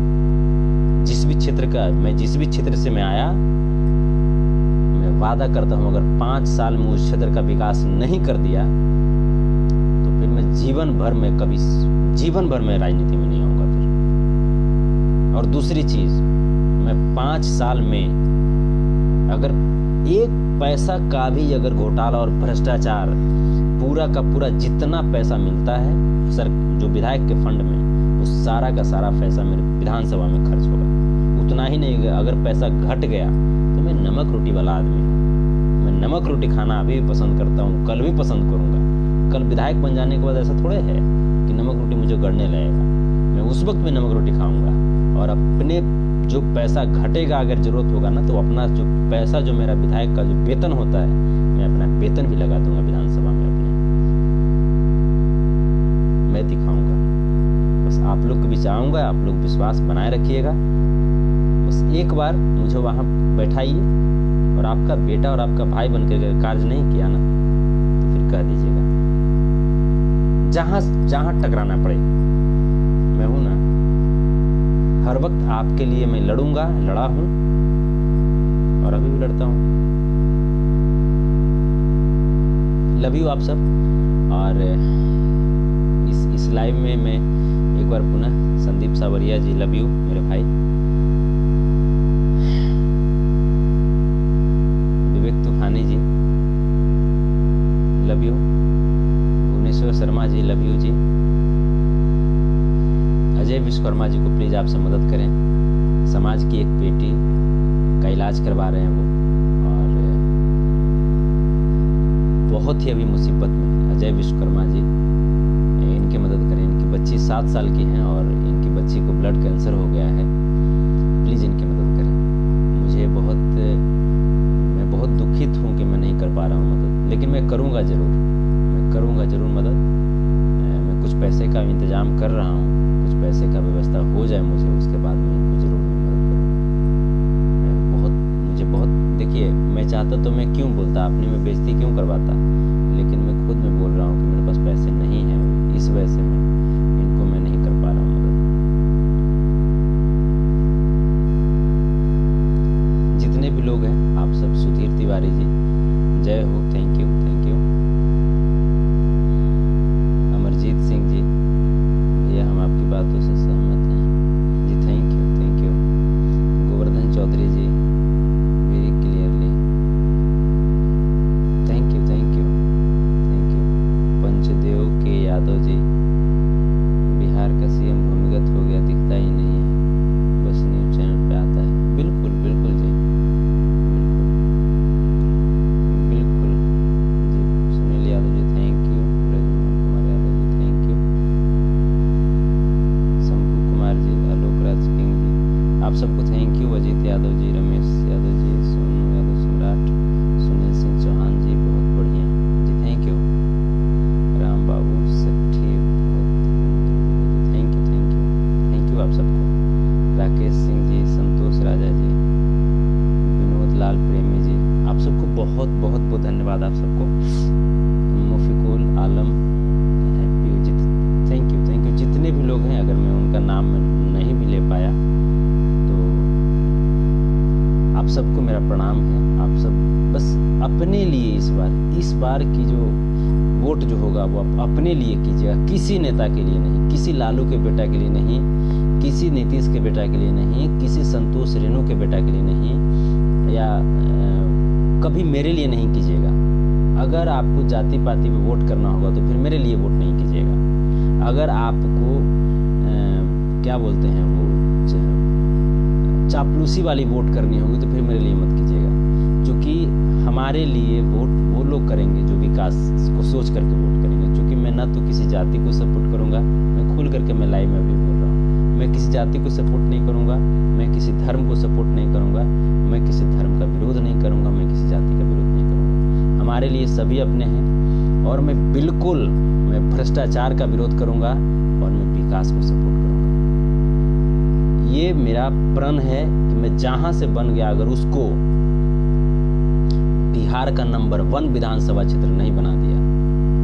जिस भी क्षेत्र से मैं आया, मैं वादा करता हूं, अगर 5 साल में उस क्षेत्र का विकास नहीं कर दिया तो फिर मैं जीवन भर में राजनीति में नहीं आऊंगा फिर। और दूसरी चीज, मैं 5 साल में अगर 1 पैसा का भी अगर घोटाला और भ्रष्टाचार, पूरा का पूरा जितना पैसा मिलता है सर जो विधायक के फंड में, उस सारा का सारा पैसा मेरे विधानसभा में खर्च होगा। उतना ही नहीं, अगर पैसा घट गया तो मैं नमक रोटी वाला आदमी हूँ। मैं नमक रोटी खाना अभी भी पसंद करता हूँ, कल भी पसंद करूंगा। कल विधायक बन जाने के बाद ऐसा थोड़े है कि नमक रोटी मुझे गड़ने लगेगा। मैं उस वक्त भी नमक रोटी खाऊंगा, और अपने जो पैसा घटेगा अगर जरूरत होगा ना, तो अपना जो पैसा, जो मेरा विधायक का जो वेतन होता है, मैं अपना वेतन भी लगा दूंगा विधानसभा में अपने। मैं दिखाऊंगा, बस आप लोग के बीच आऊंगा, आप लोग विश्वास बनाए रखिएगा। बस एक बार मुझे वहां बैठाइए, और आपका बेटा और आपका भाई बनकर अगर कार्य नहीं किया ना, तो फिर कह दीजिएगा। जहां टकराना पड़े, मैं हूं ना, हर वक्त आपके लिए मैं लड़ूंगा, लड़ा हूं और अभी भी लड़ता हूं। लव यू आप सब। और इस लाइव में मैं एक बार पुनः संदीप सावरिया जी, लव यू मेरे भाई। Vivek Toofani ji, love you. Bhuvneshwar Sharma ji, love you ji. Ajay Vishwakarma ji को प्लीज़ आप सब मदद करें। समाज की एक बेटी का इलाज करवा रहे हैं वो, और बहुत ही अभी मुसीबत में है अजय विश्वकर्मा जी। इनकी मदद करें। इनकी बच्ची 7 साल की है और इनकी बच्ची को ब्लड कैंसर हो गया है। प्लीज़ इनकी मदद करें। मैं बहुत दुखित हूँ कि मैं नहीं कर पा रहा हूँ मदद, लेकिन मैं करूँगा ज़रूर मदद। मैं कुछ पैसे का इंतज़ाम कर रहा हूँ, कुछ पैसे का व्यवस्था हो जाए मुझे, उसके बाद मैं इनको ज़रूर मदद करूँगा। मुझे बहुत देखिए, मैं चाहता तो मैं क्यों बोलता, अपनी में बेइज्जती क्यों करवाता, लेकिन मैं खुद में बोल रहा हूँ कि मेरे पास पैसे नहीं हैं, इस वजह से इनको मैं नहीं कर पा रहा हूँ मदद। जितने भी लोग हैं आप सब, सुधीर तिवारी जी जय हो, थैंक यू। अमरजीत सिंह जी, भैया हम आपकी बातों से सहमत हैं जी, thank you. Govardhan Chaudhary ji, very clearly, thank you. Panchdev K Yadav जी, बिहार का सीएम भूमिगत हो गया, दिखता ही नहीं है, बस न्यूज चैनल पे आता है। बिल्कुल जी, बिल्कुल जी। Sunil Yadav ji thank you. Kumar Yadav ji thank you. Shambhu Kumar ji, Alok Raj king ji, आप सबको थैंक यू। अजीत यादव जी, रमेश यादव जी, सोनू यादव सम्राट, सुनील सिंह चौहान जी, बहुत बढ़िया जी, थैंक यू। राम बाबू सेठी, बहुत थैंक यू आप सबको। राकेश सिंह जी, संतोष राजा जी, विनोद लाल प्रेमी जी, आप सबको बहुत धन्यवाद आप सबको। मुफिकुल आलम, हैप्पी जी, थैंक यू। जितने भी लोग हैं, अगर मैं उनका नाम नहीं भी ले पाया तो आप सबको मेरा प्रणाम है। आप सब बस अपने लिए इस बार की जो वोट जो होगा वो आप अपने लिए कीजिएगा, किसी नेता के लिए नहीं, किसी लालू के बेटा के लिए नहीं, किसी नीतीश के बेटा के लिए नहीं, किसी संतोष रेणु के बेटा के लिए नहीं, या कभी मेरे लिए नहीं कीजिएगा। अगर आपको जाति पाति पे वोट करना होगा तो फिर मेरे लिए वोट नहीं कीजिएगा। अगर आपको क्या बोलते हैं वो चापलूसी वाली वोट करनी होगी तो फिर मेरे लिए मत कीजिएगा, क्योंकि हमारे लिए वोट वो लोग करेंगे जो विकास को सोच करके वोट करेंगे। क्योंकि मैं ना तो किसी जाति को सपोर्ट करूंगा, मैं खुल करके मैं लाइव में भी बोल रहा हूँ, मैं किसी जाति को सपोर्ट नहीं करूंगा, मैं किसी धर्म को सपोर्ट नहीं करूंगा, मैं किसी धर्म का विरोध नहीं करूंगा, मैं किसी जाति का विरोध नहीं करूंगा। हमारे लिए सभी अपने हैं, और मैं भ्रष्टाचार का विरोध करूंगा और मैं विकास को सपोर्ट करूंगा। ये मेरा प्रण है कि मैं जहां से बन गया, अगर उसको बिहार का नंबर 1 विधानसभा क्षेत्र नहीं बना दिया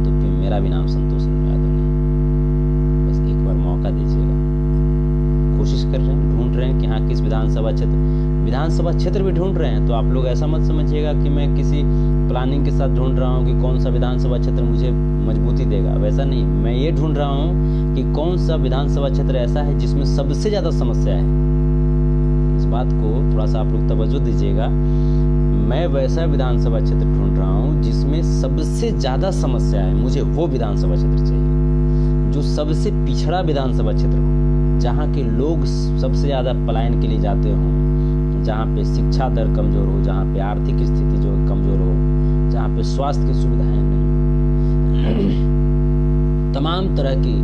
तो फिर मेरा भी नाम संतोष यादव नहीं। बस एक बार मौका दीजिएगा। कोशिश कर रहे हैं, ढूंढ रहे हैं कि हाँ किस विधानसभा क्षेत्र भी ढूंढ रहे हैं। तो आप लोग ऐसा मत समझिएगा कि मैं किसी प्लानिंग के साथ ढूंढ रहा हूँ कि कौन सा विधानसभा क्षेत्र मुझे मजबूती देगा, वैसा नहीं। मैं ये ढूंढ रहा हूँ कि कौन सा विधानसभा क्षेत्र ऐसा है जिसमें सबसे ज़्यादा समस्या है। इस बात को थोड़ा सा आप लोग तवज्जो दीजिएगा। मैं वैसा विधानसभा क्षेत्र ढूंढ रहा हूँ जिसमें सबसे ज़्यादा समस्या है। मुझे वो विधानसभा क्षेत्र चाहिए जो सबसे पिछड़ा विधानसभा क्षेत्र हो, जहाँ के लोग सबसे ज़्यादा पलायन के लिए जाते हों, जहाँ पे शिक्षा दर कमज़ोर हो, जहाँ पे आर्थिक स्थिति जो कमज़ोर हो, जहाँ पे स्वास्थ्य की सुविधाएं नहीं, तमाम तरह की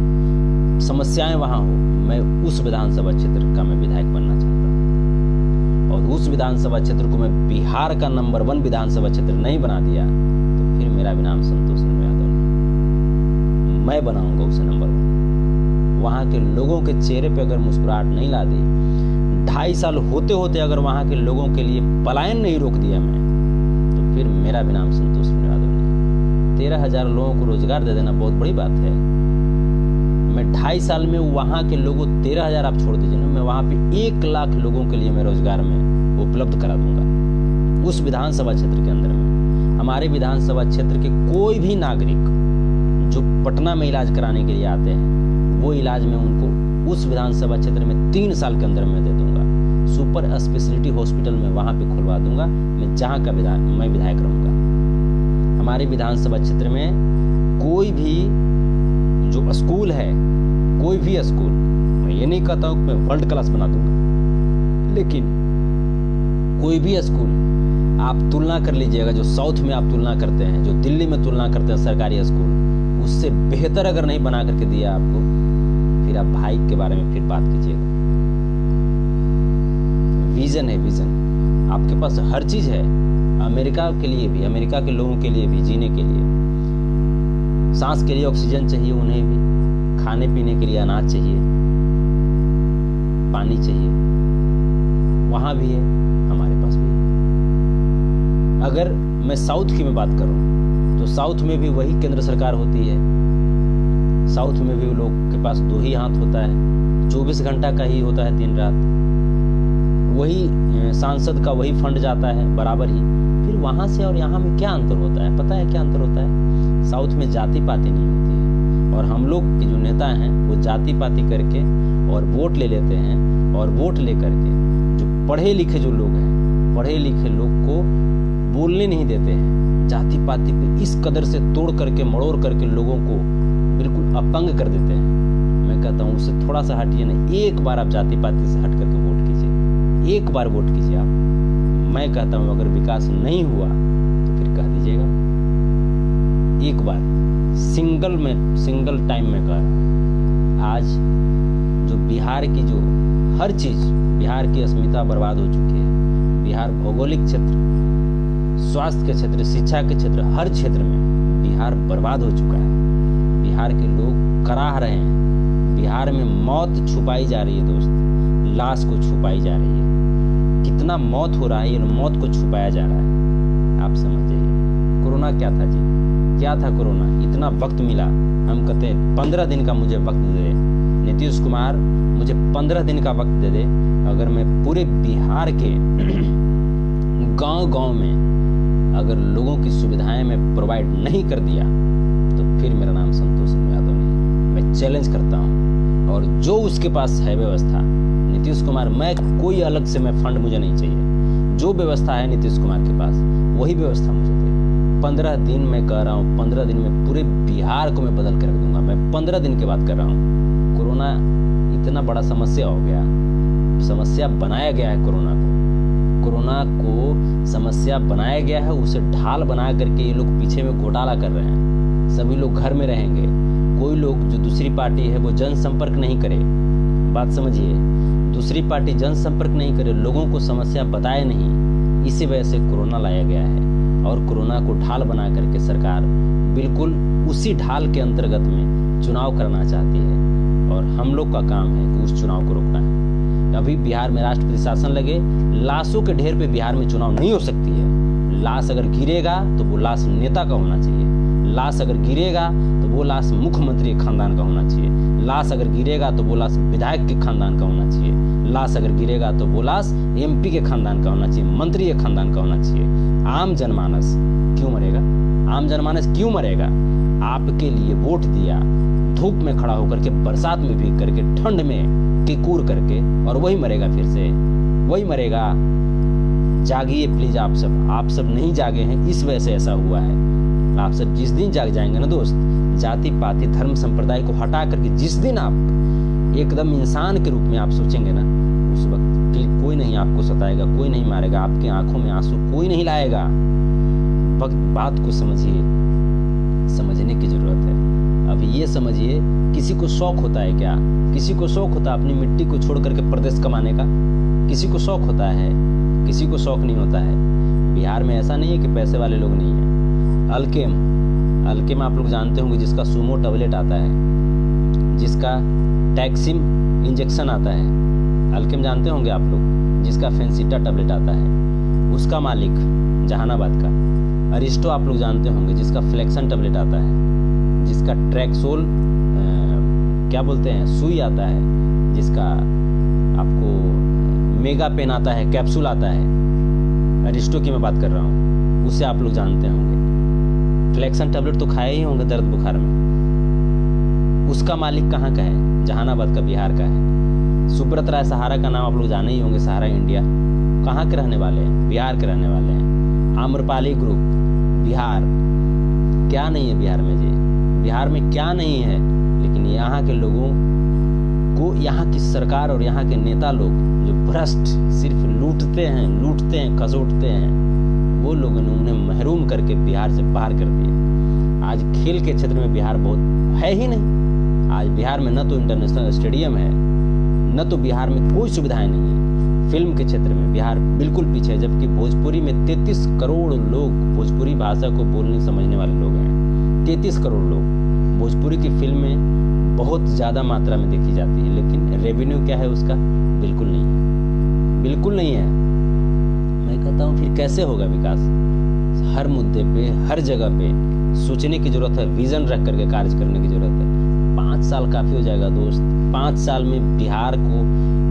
समस्याएं वहाँ हो। मैं उस विधानसभा क्षेत्र का मैं विधायक बनना चाहता हूँ, और उस विधानसभा क्षेत्र को मैं बिहार का नंबर 1 विधानसभा क्षेत्र नहीं बना दिया तो फिर मेरा भी नाम संतोष यादव नहीं। मैं बनाऊंगा उसे नंबर 1। वहाँ के लोगों के चेहरे पे अगर मुस्कुराहट नहीं ला दी, 2.5 साल होते होते अगर वहाँ के लोगों के लिए पलायन नहीं रोक दिया मैं, तो फिर मेरा भी नाम संतोष यादव नहीं। 13,000 लोगों को रोजगार दे देना बहुत बड़ी बात है। मैं 2.5 साल में वहाँ के लोगों 13,000 आप छोड़ दीजिए ना, मैं वहाँ पे 1 लाख लोगों के लिए मैं रोजगार में उपलब्ध करा दूंगा उस विधानसभा क्षेत्र के अंदर में। हमारे विधानसभा क्षेत्र के कोई भी नागरिक जो पटना में इलाज कराने के लिए आते हैं, वो इलाज में उनको उस विधानसभा क्षेत्र में 3 साल के अंदर में दे दूंगा। सुपर स्पेशलिटी हॉस्पिटल में वहाँ पे खुलवा दूंगा, मैं जहाँ का मैं विधायक रहूँगा। हमारे विधानसभा क्षेत्र में कोई भी जो स्कूल है, कोई भी स्कूल, मैं ये नहीं कहता हूँ कि मैं वर्ल्ड क्लास बना दूंगा, लेकिन कोई भी स्कूल आप तुलना कर लीजिएगा, जो साउथ में आप तुलना करते हैं, जो दिल्ली में तुलना करते हैं सरकारी स्कूल, उससे बेहतर अगर नहीं बना करके दिया आपको, फिर आप भाई के बारे में फिर बात कीजिएगा। विजन है, विजन आपके पास हर चीज है, अमेरिका के लिए भी, अमेरिका के लोगों के लिए भी, जीने के लिए, सांस के लिए ऑक्सीजन चाहिए उन्हें भी, खाने पीने के लिए अनाज चाहिए, पानी चाहिए, वहां भी है, हमारे पास भी है। अगर मैं साउथ की में बात करूं तो साउथ में भी वही केंद्र सरकार होती है, साउथ में भी लोग के पास 2 ही हाथ होता है, 24 घंटा का ही होता है दिन रात, वही सांसद का वही फंड जाता है बराबर ही। फिर वहां से और यहाँ में क्या अंतर होता है, पता है क्या अंतर होता है? साउथ में जाति पाति नहीं होती है, और हम लोग के जो नेता हैं वो जाति पाति करके और वोट ले लेते हैं, और वोट ले करके जो पढ़े लिखे जो लोग हैं, पढ़े लिखे लोग को बोलने नहीं देते हैं, जाति पाति पे इस कदर से तोड़ करके मड़ोड़ करके लोगों को बिल्कुल अपंग कर देते हैं। मैं कहता हूँ उससे थोड़ा सा हटिए ना, एक बार आप जाति पाति से हट करके वोट कीजिए, एक बार वोट कीजिए आप। मैं कहता हूँ अगर विकास नहीं हुआ तो फिर कह दीजिएगा, एक बार सिंगल टाइम में कह रहा हूँ। आज जो बिहार की जो हर चीज, बिहार की अस्मिता बर्बाद हो चुकी है। बिहार भौगोलिक क्षेत्र, स्वास्थ्य के क्षेत्र, शिक्षा के क्षेत्र, हर क्षेत्र में बिहार बर्बाद हो चुका है। बिहार के लोग कराह रहे हैं, बिहार में मौत छुपाई जा रही है दोस्त, लाश को छुपाई जा रही है। कितना मौत हो रहा है, ये मौत को छुपाया जा रहा है, आप समझ जाइए। कोरोना क्या था जी, क्या था कोरोना? इतना वक्त मिला, हम कहते हैं 15 दिन का मुझे वक्त दे दे नीतीश कुमार, मुझे 15 दिन का वक्त दे दे, अगर मैं पूरे बिहार के गांव-गांव में अगर लोगों की सुविधाएं मैं प्रोवाइड नहीं कर दिया तो फिर मेरा नाम संतोष यादव नहीं। मैं चैलेंज करता हूं, और जो उसके पास है व्यवस्था, नीतीश कुमार, मैं कोई अलग से मैं फंड मुझे नहीं चाहिए, जो व्यवस्था है नीतीश कुमार के पास वही व्यवस्था मुझे दे। 15 दिन मैं कह रहा हूँ, 15 दिन में पूरे बिहार को मैं बदल के रख दूंगा। मैं 15 दिन की बात कर रहा हूँ। कोरोना इतना बड़ा समस्या हो गया, समस्या बनाया गया है कोरोना को समस्या बनाया गया है, उसे ढाल बना करके ये लोग पीछे में घोटाला कर रहे हैं। सभी लोग घर में रहेंगे, कोई लोग जो दूसरी पार्टी है वो जनसंपर्क नहीं करे, बात समझिए, दूसरी पार्टी जनसंपर्क नहीं करे, लोगों को समस्या बताए नहीं, इसी वजह से कोरोना लाया गया है। और कोरोना को ढाल बना करके सरकार बिल्कुल उसी ढाल के अंतर्गत में चुनाव करना चाहती है, और हम लोग का काम है कि उस चुनाव को रोकना है। अभी बिहार में राष्ट्रपति शासन लगे, लाशों के ढेर पे बिहार में चुनाव नहीं हो सकती है। लाश अगर गिरेगा तो वो लाश नेता का होना चाहिए, लाश अगर गिरेगा तो वो लाश मुख्यमंत्री के खानदान का होना चाहिए, लाश अगर गिरेगा तो वो लाश विधायक के खानदान का होना चाहिए, लाश अगर गिरेगा तो वो लाश MP के खानदान का होना चाहिए, मंत्री के खानदान का होना चाहिए। आम जनमानस क्यों मरेगा? आम जनमानस क्यों मरेगा? आपके लिए वोट दिया, धूप में खड़ा होकर के, बरसात में भीग करके, ठंड में किकूर करके, और वही मरेगा, फिर से वही मरेगा। जागिए प्लीज, आप सब नहीं जागे हैं, इस वजह से ऐसा हुआ है। आप सब जिस दिन जाग जाएंगे ना दोस्त, जाति पाति धर्म संप्रदाय को हटा करके जिस दिन आप एकदम इंसान के रूप में आप सोचेंगे ना, उस वक्त फिर कोई नहीं आपको सताएगा, कोई नहीं मारेगा, आपकी आंखों में आंसू कोई नहीं लाएगा। वक्त बात को समझिए, समझने की जरूरत है। अब ये समझिए, किसी को शौक होता है क्या? किसी को शौक होता है अपनी मिट्टी को छोड़ करके प्रदेश कमाने का? किसी को शौक होता है? किसी को शौक नहीं होता है। बिहार में ऐसा नहीं है कि पैसे वाले लोग नहीं हैं। अल्केम आप लोग जानते होंगे, जिसका सुमो टैबलेट आता है, जिसका टैक्सिम इंजेक्शन आता है, अल्केम जानते होंगे आप लोग, जिसका फेंसिटा टैबलेट आता है, उसका मालिक जहानाबाद का। अरिस्टो आप लोग जानते होंगे, जिसका फ्लेक्सन टैबलेट आता है, जिसका ट्रैक्सोल क्या बोलते हैं सुई आता है, जिसका आपको मेगा पेन आता है, कैप्सूल आता है। अरिस्टो की मैं बात कर रहा हूँ, उसे आप लोग जानते होंगे। फ्लेक्सन टैबलेट तो खाए ही होंगे दर्द बुखार में। उसका मालिक कहाँ का है? जहानाबाद का, बिहार का है। सुब्रत राय सहारा का नाम आप लोग जाने ही होंगे, सहारा इंडिया, कहाँ के रहने वाले हैं? बिहार के रहने वाले हैं। आम्रपाली ग्रुप, बिहार। क्या नहीं है बिहार में जी? बिहार में क्या नहीं है? लेकिन यहाँ के लोगों वो यहाँ की सरकार और यहाँ के नेता लोग जो भ्रष्ट सिर्फ लूटते हैं, खसोटते हैं, वो लोगों ने उन्हें महरूम करके बिहार से बाहर कर दिया। आज खेल के क्षेत्र में बिहार बहुत है ही नहीं। आज बिहार में न तो इंटरनेशनल स्टेडियम है, न तो बिहार में कोई सुविधाएं नहीं है। फिल्म के क्षेत्र में बिहार बिल्कुल पीछे है, जबकि भोजपुरी में 33 करोड़ लोग भोजपुरी भाषा को बोलने समझने वाले लोग हैं। 33 करोड़ लोग। भोजपुरी की फिल्में बहुत ज़्यादा मात्रा में देखी जाती है, लेकिन रेवेन्यू क्या है उसका? बिल्कुल नहीं है, बिल्कुल नहीं है। मैं कहता हूँ फिर कैसे होगा विकास? हर मुद्दे पे, हर जगह पे सोचने की जरूरत है, विजन रख करके कार्य करने की जरूरत है। 5 साल काफ़ी हो जाएगा दोस्त। 5 साल में बिहार को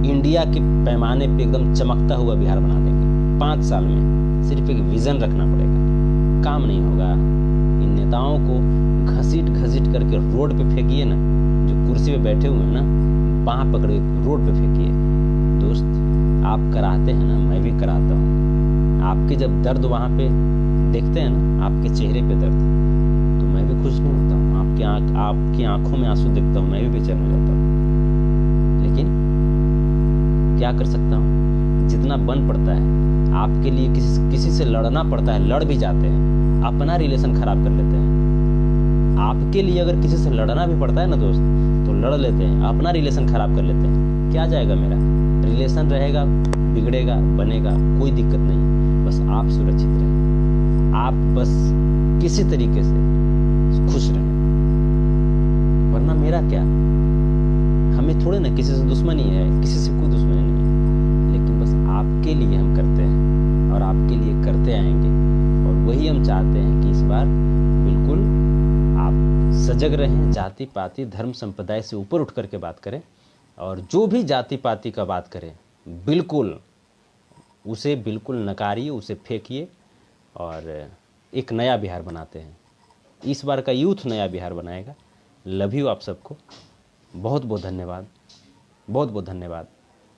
इंडिया के पैमाने पे एकदम चमकता हुआ बिहार बना देंगे। 5 साल में सिर्फ एक विजन रखना पड़ेगा, काम नहीं होगा। इन नेताओं को घसीट करके रोड पे फेंकिए ना, जो कुर्सी पे बैठे हुए हैं ना, बाँह पकड़ के रोड पे फेंकिए। दोस्त, आप कराते हैं ना, मैं भी कराता हूँ। आपके जब दर्द वहाँ पे देखते हैं ना, आपके चेहरे पे दर्द, तो मैं भी खुश नहीं होता हूँ। आपकी आंखों में आंसू देखता हूँ, मैं भी बेचैन हो जाता हूँ। लेकिन क्या कर सकता हूँ? जितना बन पड़ता है आपके लिए, किसी से लड़ना पड़ता है, लड़ भी जाते हैं, अपना रिलेशन खराब कर लेते हैं। आपके लिए अगर किसी से लड़ना भी पड़ता है ना दोस्त, तो लड़ लेते हैं, अपना रिलेशन खराब कर लेते हैं। क्या जाएगा मेरा रिलेशन? रहेगा, बिगड़ेगा, बनेगा, कोई दिक्कत नहीं। बस आप सुरक्षित रहें, आप बस किसी तरीके से खुश रहें, वरना मेरा क्या? हमें थोड़े ना किसी से दुश्मनी है, किसी से कोई दुश्मनी नहीं है, लेकिन बस आपके लिए हम करते हैं और आपके लिए करते आएंगे। और वही हम चाहते हैं कि इस बार बिल्कुल आप सजग रहें, जाति पाति धर्म संप्रदाय से ऊपर उठ करके बात करें, और जो भी जाति पाति का बात करें बिल्कुल उसे बिल्कुल नकारिए, उसे फेंकिए, और एक नया बिहार बनाते हैं। इस बार का यूथ नया बिहार बनाएगा। लव यू आप सबको, बहुत बहुत धन्यवाद, बहुत बहुत धन्यवाद।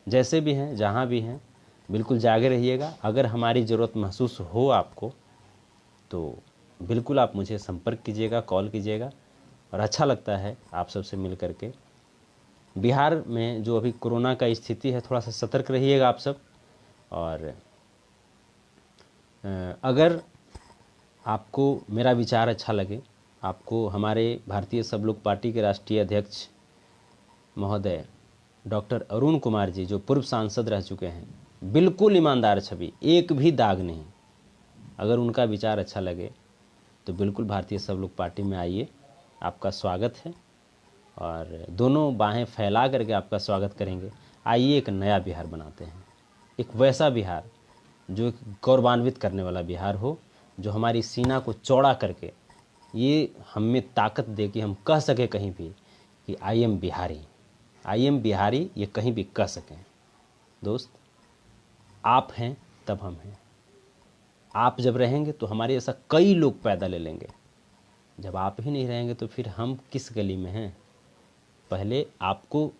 जैसे भी हैं, जहाँ भी हैं, बिल्कुल जागे रहिएगा। अगर हमारी ज़रूरत महसूस हो आपको, तो बिल्कुल आप मुझे संपर्क कीजिएगा, कॉल कीजिएगा। और अच्छा लगता है आप सबसे मिल करके। बिहार में जो अभी कोरोना का स्थिति है, थोड़ा सा सतर्क रहिएगा आप सब। और अगर आपको मेरा विचार अच्छा लगे, आपको हमारे भारतीय सब लोग पार्टी के राष्ट्रीय अध्यक्ष महोदय डॉक्टर अरुण कुमार जी, जो पूर्व सांसद रह चुके हैं, बिल्कुल ईमानदार छवि, एक भी दाग नहीं, अगर उनका विचार अच्छा लगे तो बिल्कुल भारतीय सब लोग पार्टी में आइए, आपका स्वागत है। और दोनों बाहें फैला करके आपका स्वागत करेंगे। आइए एक नया बिहार बनाते हैं, एक वैसा बिहार जो एक गौरवान्वित करने वाला बिहार हो, जो हमारी सीना को चौड़ा करके ये हमें ताकत दे कि हम कह सके कहीं भी कि I am Bihari, I am Bihari, ये कहीं भी कह सकें। दोस्त, आप हैं तब हम हैं। आप जब रहेंगे तो हमारे ऐसा कई लोग पैदा ले लेंगे। जब आप ही नहीं रहेंगे तो फिर हम किस गली में हैं? पहले आपको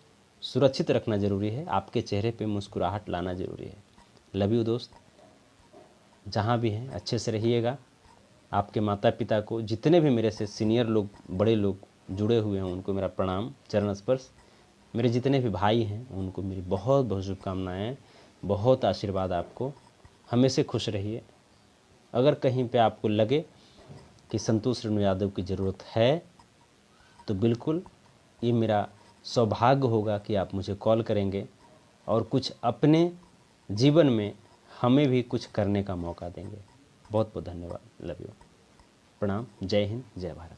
सुरक्षित रखना ज़रूरी है, आपके चेहरे पे मुस्कुराहट लाना ज़रूरी है। लव यू दोस्त, जहाँ भी हैं अच्छे से रहिएगा। आपके माता पिता को, जितने भी मेरे से सीनियर लोग, बड़े लोग जुड़े हुए हैं, उनको मेरा प्रणाम, चरण स्पर्श। मेरे जितने भी भाई हैं उनको मेरी बहुत बहुत शुभकामनाएँ, बहुत आशीर्वाद आपको। हमेशा खुश रहिए। अगर कहीं पे आपको लगे कि संतोष रेणु यादव की ज़रूरत है, तो बिल्कुल ये मेरा सौभाग्य होगा कि आप मुझे कॉल करेंगे और कुछ अपने जीवन में हमें भी कुछ करने का मौका देंगे। बहुत बहुत धन्यवाद। लव यू, प्रणाम, जय हिंद, जय भारत।